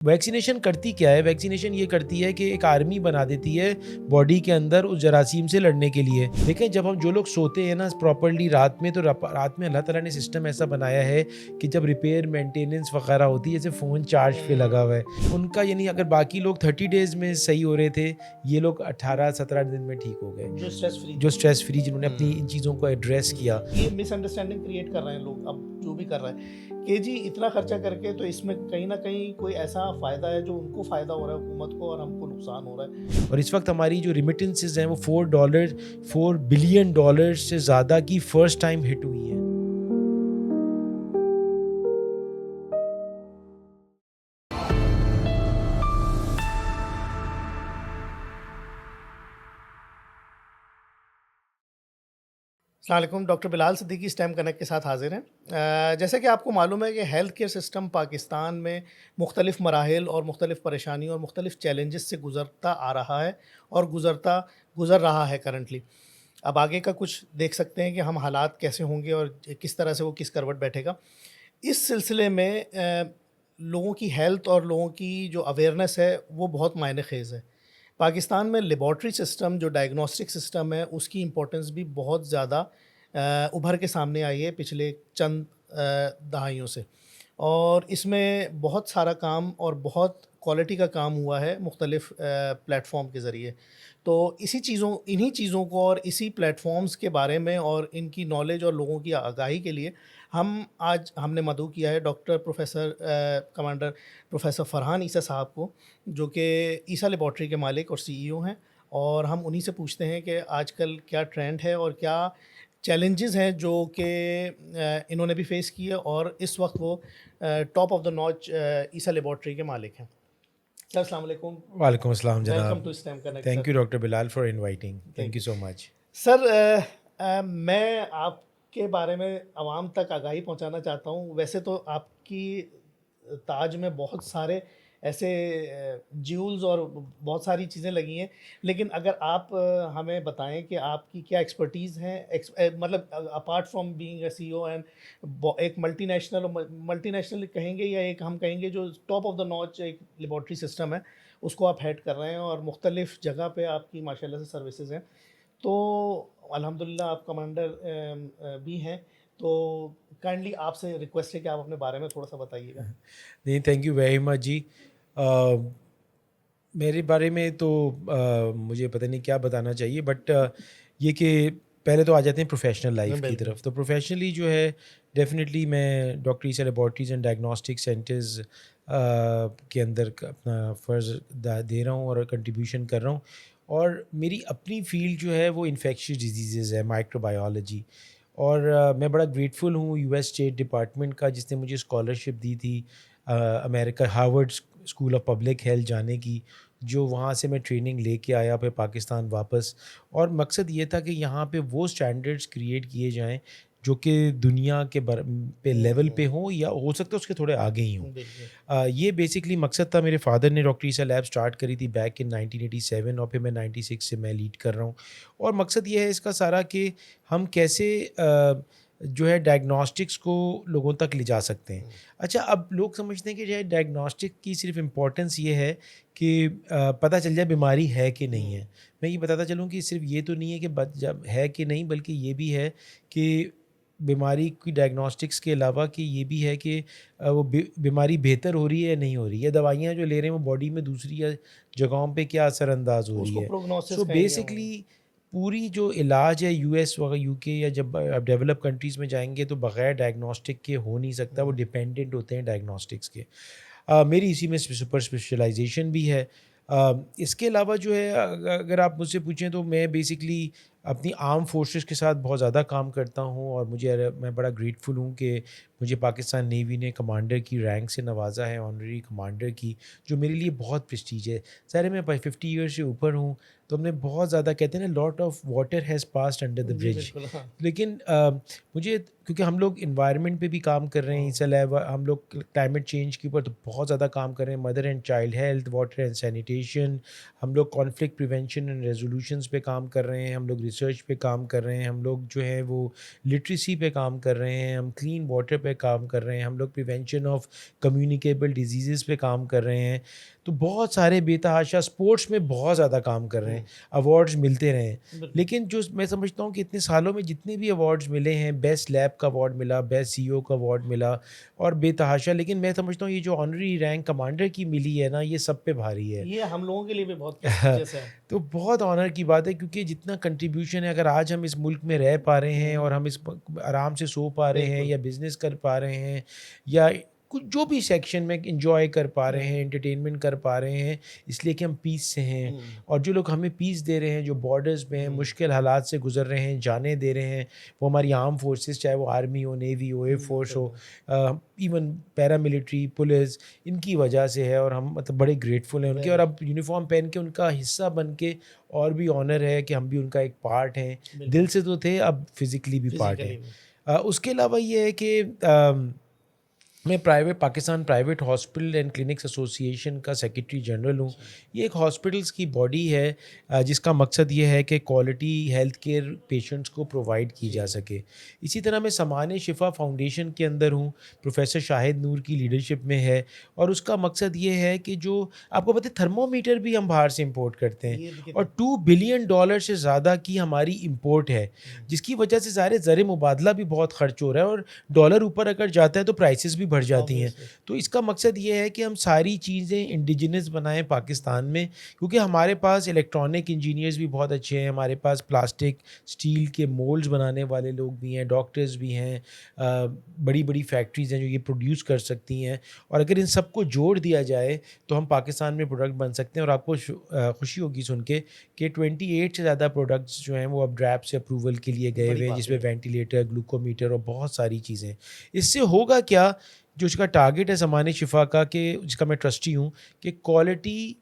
Vaccination करती क्या है? वैक्सीनेशन ये करती है कि एक आर्मी बना देती है बॉडी के अंदर उस जरासीम से लड़ने के लिए। देखें, जब हम जो लोग सोते हैं ना प्रॉपर्ली रात में, तो रात में अल्लाह ताला ने सिस्टम ऐसा बनाया है कि जब रिपेयर मेंटेनेंस वगैरह होती है, जैसे फ़ोन चार्ज पे लगा हुआ है, उनका यानी अगर बाकी लोग 30 डेज़ में सही हो रहे थे, ये लोग 18-17 दिन में ठीक हो गए। जो स्ट्रेस फ्री जो स्ट्रेस फ्री, जिन्होंने अपनी इन चीज़ों को एड्रेस किया। ये मिसअंडरस्टैंडिंग क्रिएट कर रहे हैं लोग, अब जो भी कर रहे हैं कि जी इतना खर्चा करके तो इसमें कहीं ना कहीं कोई ऐसा फ़ायदा है जो उनको फ़ायदा हो रहा है हुकूमत को और हमको नुकसान हो रहा है। और इस वक्त हमारी जो रिमिटेंसेज हैं वो $4 बिलियन से ज़्यादा की फ़र्स्ट टाइम हिट हुई हैं। अस्सलाम वालेकुम, doctor Bilal Siddiqui stem connect के साथ हाजिर हैं। जैसे कि आपको मालूम है कि हेल्थ केयर सिस्टम पाकिस्तान में मुख्तलिफ़ मराहिल और मुख्तलिफ़ परेशानी और मुख्तलिफ़ चैलेंजेस से गुज़रता आ रहा है और गुज़र रहा है करंटली। अब आगे का कुछ देख सकते हैं कि हम हालात कैसे होंगे और किस तरह से वो किस करवट बैठेगा। इस सिलसिले में लोगों की हेल्थ और लोगों की जो अवेयरनेस है वो बहुत मायने ख़ेज़ है। पाकिस्तान में लेबॉर्ट्री सिस्टम जो डायग्नोस्टिक सिस्टम है उसकी इम्पोर्टेंस भी बहुत ज़्यादा उभर के सामने आई है पिछले चंद दहाइयों से। और इसमें बहुत सारा काम और बहुत क्वालिटी का काम हुआ है मुख्तलिफ़ प्लेटफ़ॉर्म के ज़रिए। तो इन्हीं चीज़ों को और इसी प्लेटफ़ॉर्म्स के बारे में और इनकी नॉलेज और लोगों की आगाही के लिए हमने मदऊ किया है doctor professor commander professor Farhan Isa sahab को, जो कि ईसा लेबॉर्ट्री के मालिक और सीईओ हैं। और हम उन्हीं से पूछते हैं कि आजकल क्या ट्रेंड है और क्या चैलेंजेस हैं जो कि इन्होंने भी फेस किए और इस वक्त वो top of the notch Isa laboratory के मालिक हैं। सर अस्सलाम वालेकुम, वालेकुम अस्सलाम वेलकम जनाब। To STEM connect thank sir. You doctor Bilal for inviting. Thank thank you you so much. Sir. मैं आपके बारे में आवाम तक आगाही पहुंचाना चाहता हूं। वैसे तो आपकी ताज में बहुत सारे ऐसे ज्यूल्स और बहुत सारी चीज़ें लगी हैं, लेकिन अगर आप हमें बताएं कि आपकी क्या एक्सपर्टीज़ है, मतलब apart from being a CEO and एक मल्टीनेशनल कहेंगे या एक हम कहेंगे जो टॉप ऑफ द नॉच एक लेबॉर्ट्री सिस्टम है, उसको आप हेड कर रहे हैं और मुख्तलिफ़ जगह पे आपकी माशाल्लाह से सर्विसेज हैं। तो अल्हम्दुलिल्लाह आप कमांडर भी हैं। तो काइंडली आपसे रिक्वेस्ट है कि आप अपने बारे में थोड़ा सा बताइएगा। नहीं, थैंक यू वेरी मच जी। अ, मेरे बारे में तो मुझे पता नहीं क्या बताना चाहिए, बट ये कि पहले तो आ जाते हैं प्रोफेशनल लाइफ की बिल्कुल। तरफ। तो प्रोफेशनली जो है, डेफिनेटली मैं doctor Isa laboratories and diagnostic centres के अंदर अपना फ़र्ज़ दे रहा हूँ और कंट्रीब्यूशन कर रहा हूँ। और मेरी अपनी फ़ील्ड जो है वो इन्फेक्शियस डिजीज़ेज़ है, माइक्रोबायोलॉजी। और मैं बड़ा ग्रेटफुल हूँ यूएस स्टेट डिपार्टमेंट का, जिसने मुझे स्कॉलरशिप दी थी America Harvard school of public health जाने की, जो वहाँ से मैं ट्रेनिंग लेके आया फिर पाकिस्तान वापस। और मकसद ये था कि यहाँ पे वो स्टैंडर्ड्स क्रिएट किए जाएँ जो कि दुनिया के पे लेवल पे हों, या हो सकता है उसके थोड़े आगे ही हों। बिल्कुल। ये बेसिकली मकसद था। मेरे फादर ने डॉक्टर ईसा लैब स्टार्ट करी थी बैक इन 1987, और फिर मैं 96 से मैं लीड कर रहा हूँ। और मकसद ये है इसका सारा कि हम कैसे जो है डायग्नोस्टिक्स को लोगों तक ले जा सकते हैं। अच्छा, अब लोग समझते हैं कि जो है डायग्नोस्टिक की सिर्फ इम्पोर्टेंस ये है कि पता चल जाए बीमारी है कि नहीं है। मैं ये बताता चलूँ कि सिर्फ ये तो नहीं है कि जब है कि नहीं, बल्कि ये भी है कि बीमारी की डायग्नोस्टिक्स के अलावा कि ये भी है कि वो बीमारी बेहतर हो रही है या नहीं हो रही है, दवाइयाँ जो ले रहे हैं वो बॉडी में दूसरी या जगहों पे क्या असरअंदाज हो रही उसको है। प्रोग्नोसिस सो कहेंगे हम। बेसिकली पूरी जो इलाज है यूएस वगैरह, यूके, या जब आप डेवलप कंट्रीज़ में जाएंगे तो बग़ैर डायग्नोस्टिक के हो नहीं सकता। वो डिपेंडेंट होते हैं डायग्नोस्टिक्स के। मेरी इसी में सुपर स्पेशलाइजेशन भी है। इसके अलावा जो है, अगर आप मुझसे पूछें तो मैं बेसिकली अपनी आर्म फोर्सेस के साथ बहुत ज़्यादा काम करता हूँ। और मैं बड़ा ग्रेटफुल हूँ कि मुझे पाकिस्तान नेवी ने कमांडर की रैंक से नवाजा है, ऑनररी कमांडर की, जो मेरे लिए बहुत प्रेस्टीज है। ज़ाहिर है मैं 50 ईयर से ऊपर हूँ, तो हमने बहुत ज़्यादा, कहते हैं ना, lot of water has passed under the जी ब्रिज। बिल्कुल। हाँ। लेकिन मुझे, क्योंकि हम लोग इन्वायरमेंट पे भी काम कर रहे हैं, इसलिए हम लोग क्लाइमेट चेंज के ऊपर तो बहुत ज़्यादा काम कर रहे हैं, mother and child health, water and sanitation, हम लोग कॉन्फ्लिक्ट प्रिवेंशन एंड रेजोल्यूशंस पे काम कर रहे हैं, हम लोग रिसर्च पे काम कर रहे हैं, हम लोग जो है वो लिटरेसी पे काम कर रहे हैं, हम क्लीन वाटर पे काम कर रहे हैं, हम लोग प्रिवेंशन ऑफ कम्युनिकेबल डिजीज़ पे काम कर रहे हैं। तो बहुत सारे बेतहाशा स्पोर्ट्स में बहुत ज़्यादा काम कर रहे हैं, अवार्ड्स मिलते रहे हैं। बिल्कुल। लेकिन जो मैं समझता हूँ कि इतने सालों में जितने भी अवार्ड्स मिले हैं, बेस्ट लैब का अवार्ड मिला, बेस्ट सीईओ का अवार्ड मिला और बेतहाशा, लेकिन मैं समझता हूँ ये जो ऑनररी रैंक कमांडर की मिली है ना, ये सब पे भारी है। ये हम लोगों के लिए भी बहुत प्रेस्टिजियस है। तो बहुत ऑनर की बात है, क्योंकि जितना कंट्रीब्यूशन है, अगर आज हम इस मुल्क में रह पा रहे हैं और हम इस आराम से सो पा रहे हैं बिल्कुल। या बिजनेस कर पा रहे हैं या कुछ जो भी सेक्शन में इंजॉय कर पा रहे हैं, एंटरटेनमेंट कर पा रहे हैं, इसलिए कि हम पीस से हैं। और जो लोग हमें पीस दे रहे हैं, जो बॉर्डर्स में हैं, मुश्किल हालात से गुजर रहे हैं, जाने दे रहे हैं, वो हमारी आर्म फोर्सेस, चाहे वो आर्मी हो, नेवी हो, एयर फोर्स हो, इवन पैरामिलिट्री, पुलिस, इनकी वजह से है। और हम मतलब बड़े ग्रेटफुल हैं उनके, और अब यूनिफॉर्म पहन के उनका हिस्सा बन के और भी ऑनर है कि हम भी उनका एक पार्ट हैं। दिल से तो थे, अब फिज़िकली भी पार्ट फिजिकली हैं। भी। उसके अलावा ये है कि मैं Pakistan private hospital and clinics association का सेक्रेटरी जनरल हूँ। ये एक हॉस्पिटल्स की बॉडी है जिसका मकसद ये है कि क्वालिटी हेल्थ केयर पेशेंट्स को प्रोवाइड की जा सके। इसी तरह मैं समान शिफ़ा फाउंडेशन के अंदर हूँ, प्रोफेसर शाहिद नूर की लीडरशिप में है, और उसका मकसद ये है कि जो आपको पता है, थर्मोमीटर भी हम बाहर से इंपोर्ट करते हैं, ये देखिए। और $2 बिलियन से ज़्यादा की हमारी इंपोर्ट है, जिसकी वजह से ज़ाहिर है ज़र मुबादला भी बहुत खर्च हो रहा है, और डॉलर ऊपर अगर जाता है तो प्राइसेस भी बढ़ जाती हैं। ऑब्वियसली। तो इसका मकसद ये है कि हम सारी चीज़ें इंडिजिनस बनाएं पाकिस्तान में, क्योंकि हमारे पास इलेक्ट्रॉनिक इंजीनियर्स भी बहुत अच्छे हैं, हमारे पास प्लास्टिक स्टील के मोल्ड्स बनाने वाले लोग भी हैं, डॉक्टर्स भी हैं, बड़ी बड़ी फैक्ट्रीज़ हैं जो ये प्रोड्यूस कर सकती हैं। और अगर इन सबको जोड़ दिया जाए तो हम पाकिस्तान में प्रोडक्ट बन सकते हैं। और आपको खुशी होगी सुन के कि 28 से ज़्यादा प्रोडक्ट्स जो हैं वो अब ड्रैप से अप्रूवल के लिए गए बड़ी हुए हैं, बात जिसमें है। वेंटिलेटर, ग्लूकोमीटर और बहुत सारी चीज़ें। इससे होगा क्या, जो इसका टारगेट है ज़माने शिफ़ा का, कि जिसका मैं ट्रस्टी हूँ, कि quality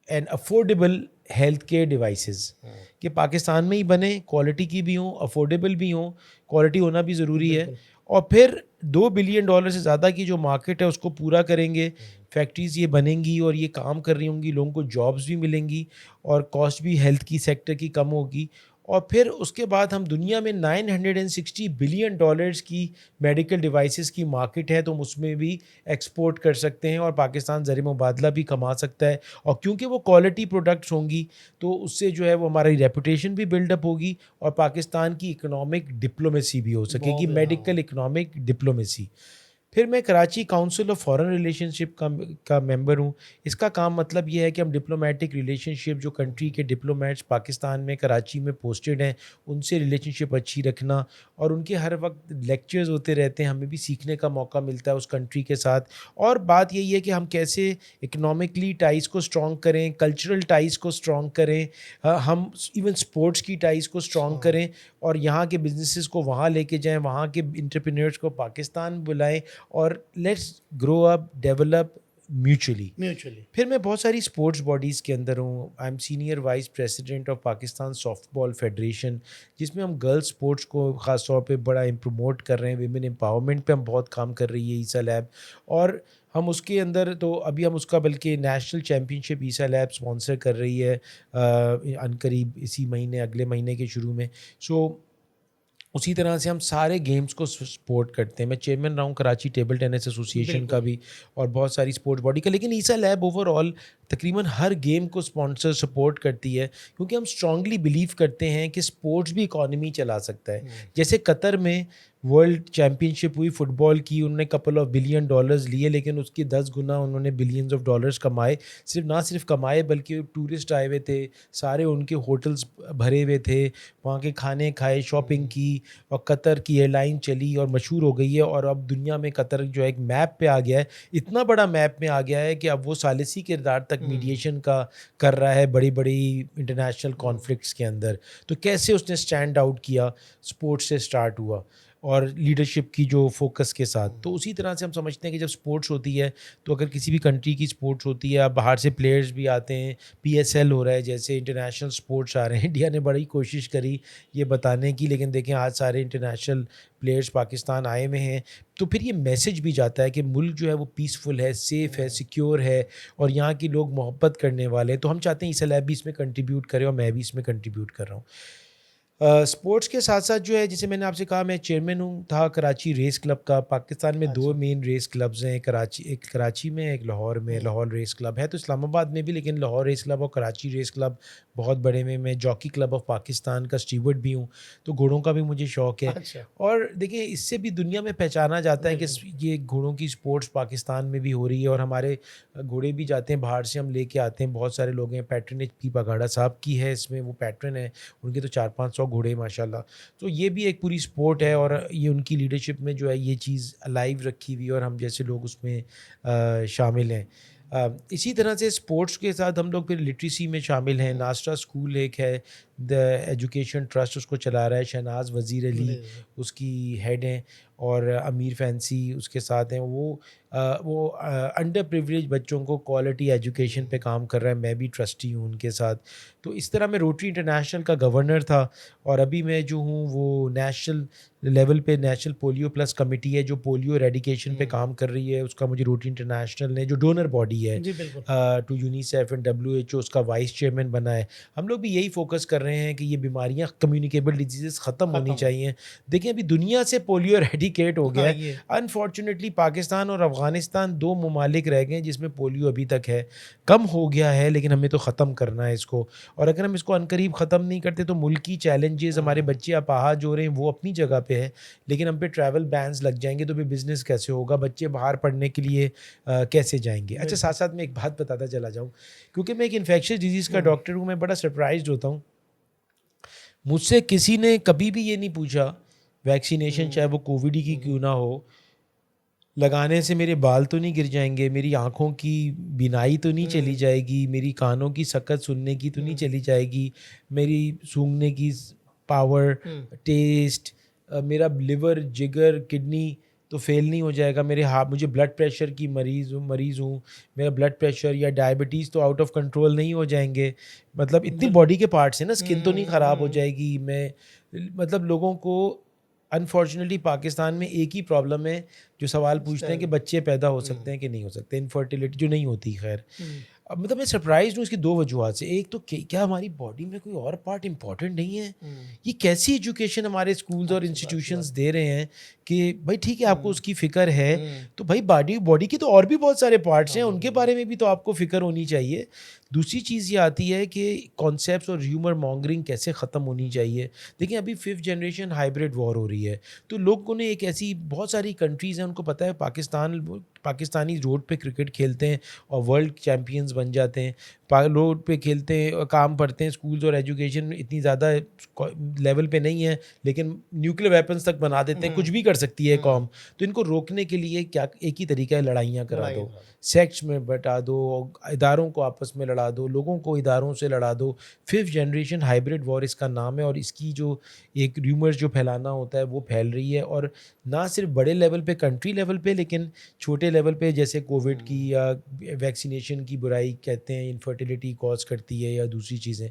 and affordable health care devices कि पाकिस्तान में ही बने, क्वालिटी की भी हों, अफोर्डेबल भी हों, क्वालिटी होना भी ज़रूरी है। बिल्कुल। और फिर $2 बिलियन से ज़्यादा की जो मार्केट है उसको पूरा करेंगे। फैक्ट्रीज़ ये बनेंगी और ये काम कर रही होंगी, लोगों को जॉब्स भी मिलेंगी और कॉस्ट भी हेल्थ की सेक्टर की कम होगी। और फिर उसके बाद हम दुनिया में $960 बिलियन की मेडिकल डिवाइसेस की मार्केट है, तो हम उसमें भी एक्सपोर्ट कर सकते हैं और पाकिस्तान ज़र मुबादला भी कमा सकता है। और क्योंकि वो क्वालिटी प्रोडक्ट्स होंगी, तो उससे जो है वो हमारी रेपुटेशन भी बिल्डअप होगी और पाकिस्तान की इकोनॉमिक डिप्लोमेसी भी हो सकेगी, हाँ। Medical economic diplomacy. फिर मैं Karachi council of foreign relationship का मेंबर हूँ। इसका काम मतलब ये है कि हम डिप्लोमेटिक रिलेशनशिप, जो कंट्री के डिप्लोमेट्स पाकिस्तान में कराची में पोस्टेड हैं, उनसे रिलेशनशिप अच्छी रखना, और उनके हर वक्त लेक्चर्स होते रहते हैं, हमें भी सीखने का मौका मिलता है उस कंट्री के साथ। और बात यही है कि हम कैसे इकोनॉमिकली टाइज़ को स्ट्रॉन्ग करें, कल्चरल टाइज़ को स्ट्रॉन्ग करें, हम इवन स्पोर्ट्स की टाइज़ को स्ट्रॉन्ग करें, और यहाँ के बिजनेसेस को वहाँ लेके जाएं, वहाँ के एंटरप्रेन्योर्स को पाकिस्तान बुलाएं, और let's grow up, develop mutually. Mutually. फिर मैं बहुत सारी स्पोर्ट्स बॉडीज़ के अंदर हूँ। I am senior vice president of Pakistan softball federation, जिसमें हम गर्ल्स स्पोर्ट्स को ख़ास तौर पे बड़ा प्रमोट कर रहे हैं। विमेन एम्पावरमेंट पे हम बहुत काम कर रही है ईसा लैब, और हम उसके अंदर तो अभी हम उसका बल्कि नेशनल चैम्पियनशिप ईसा लैब स्पॉन्सर कर रही है अनकरीब इसी महीने, अगले महीने के शुरू में। सो उसी तरह से हम सारे गेम्स को सपोर्ट करते हैं। मैं चेयरमैन रहा हूँ कराची टेबल टेनिस एसोसिएशन का बिल्कुल। भी, और बहुत सारी स्पोर्ट्स बॉडी का। लेकिन ईसा लैब ओवरऑल तकरीबन हर गेम को स्पॉन्सर सपोर्ट करती है, क्योंकि हम स्ट्रांगली बिलीव करते हैं कि स्पोर्ट्स भी इकॉनमी चला सकता है। जैसे कतर में वर्ल्ड चैम्पियनशिप हुई फुटबॉल की, उन्होंने कपल ऑफ बिलियन डॉलर्स लिए, लेकिन उसकी 10 गुना उन्होंने बिलियंस ऑफ डॉलर्स कमाए। ना सिर्फ कमाए, बल्कि टूरिस्ट आए हुए थे, सारे उनके होटल्स भरे हुए थे, वहाँ के खाने खाए, शॉपिंग की, और कतर की एयरलाइन चली और मशहूर हो गई है। और अब दुनिया में कतर जो है एक मैप पे आ गया है, इतना बड़ा मैप में आ गया है कि अब वो सालिसी किरदार तक मीडिएशन का कर रहा है बड़ी बड़ी इंटरनेशनल कॉन्फ्लिक्ट्स के अंदर। तो कैसे उसने स्टैंड आउट किया, स्पोर्ट्स से स्टार्ट हुआ और लीडरशिप की जो फोकस के साथ। तो उसी तरह से हम समझते हैं कि जब स्पोर्ट्स होती है, तो अगर किसी भी कंट्री की स्पोर्ट्स होती है, अब बाहर से प्लेयर्स भी आते हैं, पीएसएल हो रहा है, जैसे इंटरनेशनल स्पोर्ट्स आ रहे हैं। इंडिया ने बड़ी कोशिश करी ये बताने की, लेकिन देखें आज सारे इंटरनेशनल प्लेयर्स पाकिस्तान आए हुए हैं। तो फिर ये मैसेज भी जाता है कि मुल्क जो है वो पीसफुल है, सेफ़ है, सिक्योर है, और यहाँ के लोग मोहब्बत करने वाले हैं। तो हम चाहते हैं इस लैब भी इसमें कंट्रीब्यूट करें, और मैं भी इसमें कंट्रीब्यूट कर रहा हूँ। स्पोर्ट्स के साथ-साथ जो है, जैसे मैंने आपसे कहा, मैं चेयरमैन था कराची रेस क्लब का। पाकिस्तान में 2 अच्छा। मेन रेस क्लब्स हैं, एक कराची में, एक लाहौर में। हुँ। लाहौर रेस क्लब है तो इस्लामाबाद में भी, लेकिन लाहौर रेस क्लब और कराची रेस क्लब बहुत बड़े में। मैं जॉकी क्लब ऑफ पाकिस्तान का स्टीवर्ड भी हूँ, तो घोड़ों का भी मुझे शौक है। अच्छा। और देखिए, इससे भी दुनिया में पहचाना जाता है कि बिल्कुल। ये घोड़ों की स्पोर्ट्स पाकिस्तान में भी हो रही है, और हमारे घोड़े भी जाते हैं बाहर से, हम लेके आते हैं। बहुत सारे लोग हैं, पैट्रनेज की बघाड़ा साहब की है इसमें, वो पैट्रन है, उनके तो 400-500 घोड़े माशाल्लाह। तो ये भी एक पूरी स्पोर्ट है, हुँ। और ये उनकी लीडरशिप में जो है ये चीज़ अलाइव रखी हुई है, और हम जैसे लोग उसमें शामिल हैं। इसी तरह से स्पोर्ट्स के साथ हम लोग फिर लिटरेसी में शामिल हैं। हुँ। नास्टा स्कूल एक है, द एजुकेशन ट्रस्ट उसको चला रहा है शहनाज वज़ीर अली, जी, जी। उसकी हेड हैं, और अमीर फैंसी उसके साथ हैं। वो अंडर प्रिविलेज बच्चों को क्वालिटी एजुकेशन पे हुँ। काम कर रहा है। मैं भी ट्रस्टी हूँ उनके साथ। तो इस तरह मैं रोटरी इंटरनेशनल का गवर्नर था, और अभी मैं जो हूँ वो नेशनल लेवल पे नेशनल पोलियो प्लस कमेटी है, जो पोलियो एरेडिकेशन पे हुँ। काम कर रही है। उसका मुझे रोटरी इंटरनेशनल ने, जो डोनर बॉडी है जी, बिल्कुल। टू यूनिसेफ एंड WHO, उसका वाइस चेयरमैन बना है। हम लोग भी यही फोकस कर रहे हैं कि ये बीमारियां, कम्युनिकेबल डिजीज़ ख़त्म होनी ख़त्म हो। चाहिए। देखिए, अभी दुनिया से पोलियो एरेडिकेट हो गया हाँ, है। ये अनफॉर्चुनेटली पाकिस्तान और अफ़गानिस्तान 2 ममालिक रह गए हैं जिसमें पोलियो अभी तक है। कम हो गया है, लेकिन हमें तो ख़त्म करना है इसको, और अगर हम इसको अनकरीब ख़त्म नहीं करते तो मुल्की चैलेंजेज़, हमारे हाँ, बच्चे अपाहज हो रहे हैं, वो अपनी जगह पे है, लेकिन हम पे ट्रैवल बैन्स लग जाएँगे तो फिर बिज़नेस कैसे होगा? बच्चे बाहर पढ़ने के लिए कैसे जाएँगे? अच्छा, बिल्कुल। साथ-साथ मैं एक बात बताता चला जाऊँ, क्योंकि मैं एक इन्फेक्शियस डिज़ीज़ का हुँ। डॉक्टर हूँ, मैं बड़ा सरप्राइज़्ड होता हूँ। मुझसे किसी ने कभी भी ये नहीं पूछा, वैक्सीनेशन हुँ। चाहे वो कोविड ही की हुँ। क्यों ना हो, लगाने से मेरे बाल तो नहीं गिर जाएँगे, मेरी आँखों की बीनाई तो नहीं चली हुँ। जाएगी, मेरी कानों की सकत सुनने की तो नहीं हुँ। चली जाएगी, मेरी सूँघने की पावर, हुँ। टेस्ट, मेरा लिवर, जिगर, किडनी तो फ़ेल नहीं हो जाएगा, मुझे ब्लड प्रेशर की मरीज़ हूँ, मेरा ब्लड प्रेशर या डायबिटीज़ तो आउट ऑफ कंट्रोल नहीं हो जाएँगे। मतलब इतनी बिल्कुल। बॉडी के पार्ट्स हैं ना, हुँ, स्किन तो नहीं हुँ, ख़राब हो हुँ, हुँ। जाएगी, मैं मतलब लोगों को अनफॉर्चुनेटली पाकिस्तान में एक ही प्रॉब्लम है, जो सवाल पूछते हैं कि स्टेरॉइड। बच्चे पैदा हो हुँ। सकते हैं कि नहीं हो सकते, इनफर्टिलिटी जो नहीं होती खैर। हुँ। अब मतलब मैं सरप्राइज़्ड हूँ इसकी 2 वजूहात से। एक तो क्या हमारी बॉडी में कोई और पार्ट इम्पोर्टेंट नहीं है? हुँ। ये कैसी एजुकेशन हमारे स्कूल्स और अच्छी इंस्टीट्यूशंस बात। दे रहे हैं कि भई ठीक है, आपको हुँ। उसकी फ़िक्र है, हुँ। तो भई बॉडी बॉडी की तो और भी बहुत सारे पार्ट्स हाँ, हैं, उनके बिल्कुल। बारे में भी तो आपको फ़िक्र होनी चाहिए। दूसरी चीज़ ये आती है कि कॉन्सेप्ट्स और ह्यूमर मॉन्गरिंग कैसे ख़त्म होनी चाहिए। देखिए, अभी 5th जनरेशन हाइब्रिड वॉर हो रही है, तो लोगों ने एक ऐसी बहुत सारी कंट्रीज़ हैं, उनको पता है पाकिस्तानी रोड पे क्रिकेट खेलते हैं और वर्ल्ड चैंपियंस बन जाते हैं। रोड पे खेलते हैं और काम पढ़ते हैं, स्कूल्स और एजुकेशन इतनी ज़्यादा लेवल पे नहीं है, लेकिन न्यूक्लियर वेपन्स तक बना देते हैं, हुँ। कुछ भी कर सकती है हुँ। कौम। तो इनको रोकने के लिए क्या, एक ही तरीका है, लड़ाइयाँ करा लड़ाइयाँ दो, करा दो। सेक्स में बटा दो, इदारों को आपस में लड़ा दो, लोगों को इदारों से लड़ा दो। 5th जनरेशन हाइब्रिड वॉर इसका नाम है, और इसकी जो एक र्यूमर्स जो फैलाना होता है वो फैल रही है, और ना सिर्फ बड़े लेवल पे, कंट्री लेवल पे, लेकिन छोटे लेवल पे, जैसे कोविड की हुँ। या वैक्सीनेशन की बुराई कहते हैं, इनफर्टिलिटी कॉज करती है या दूसरी चीज़ें।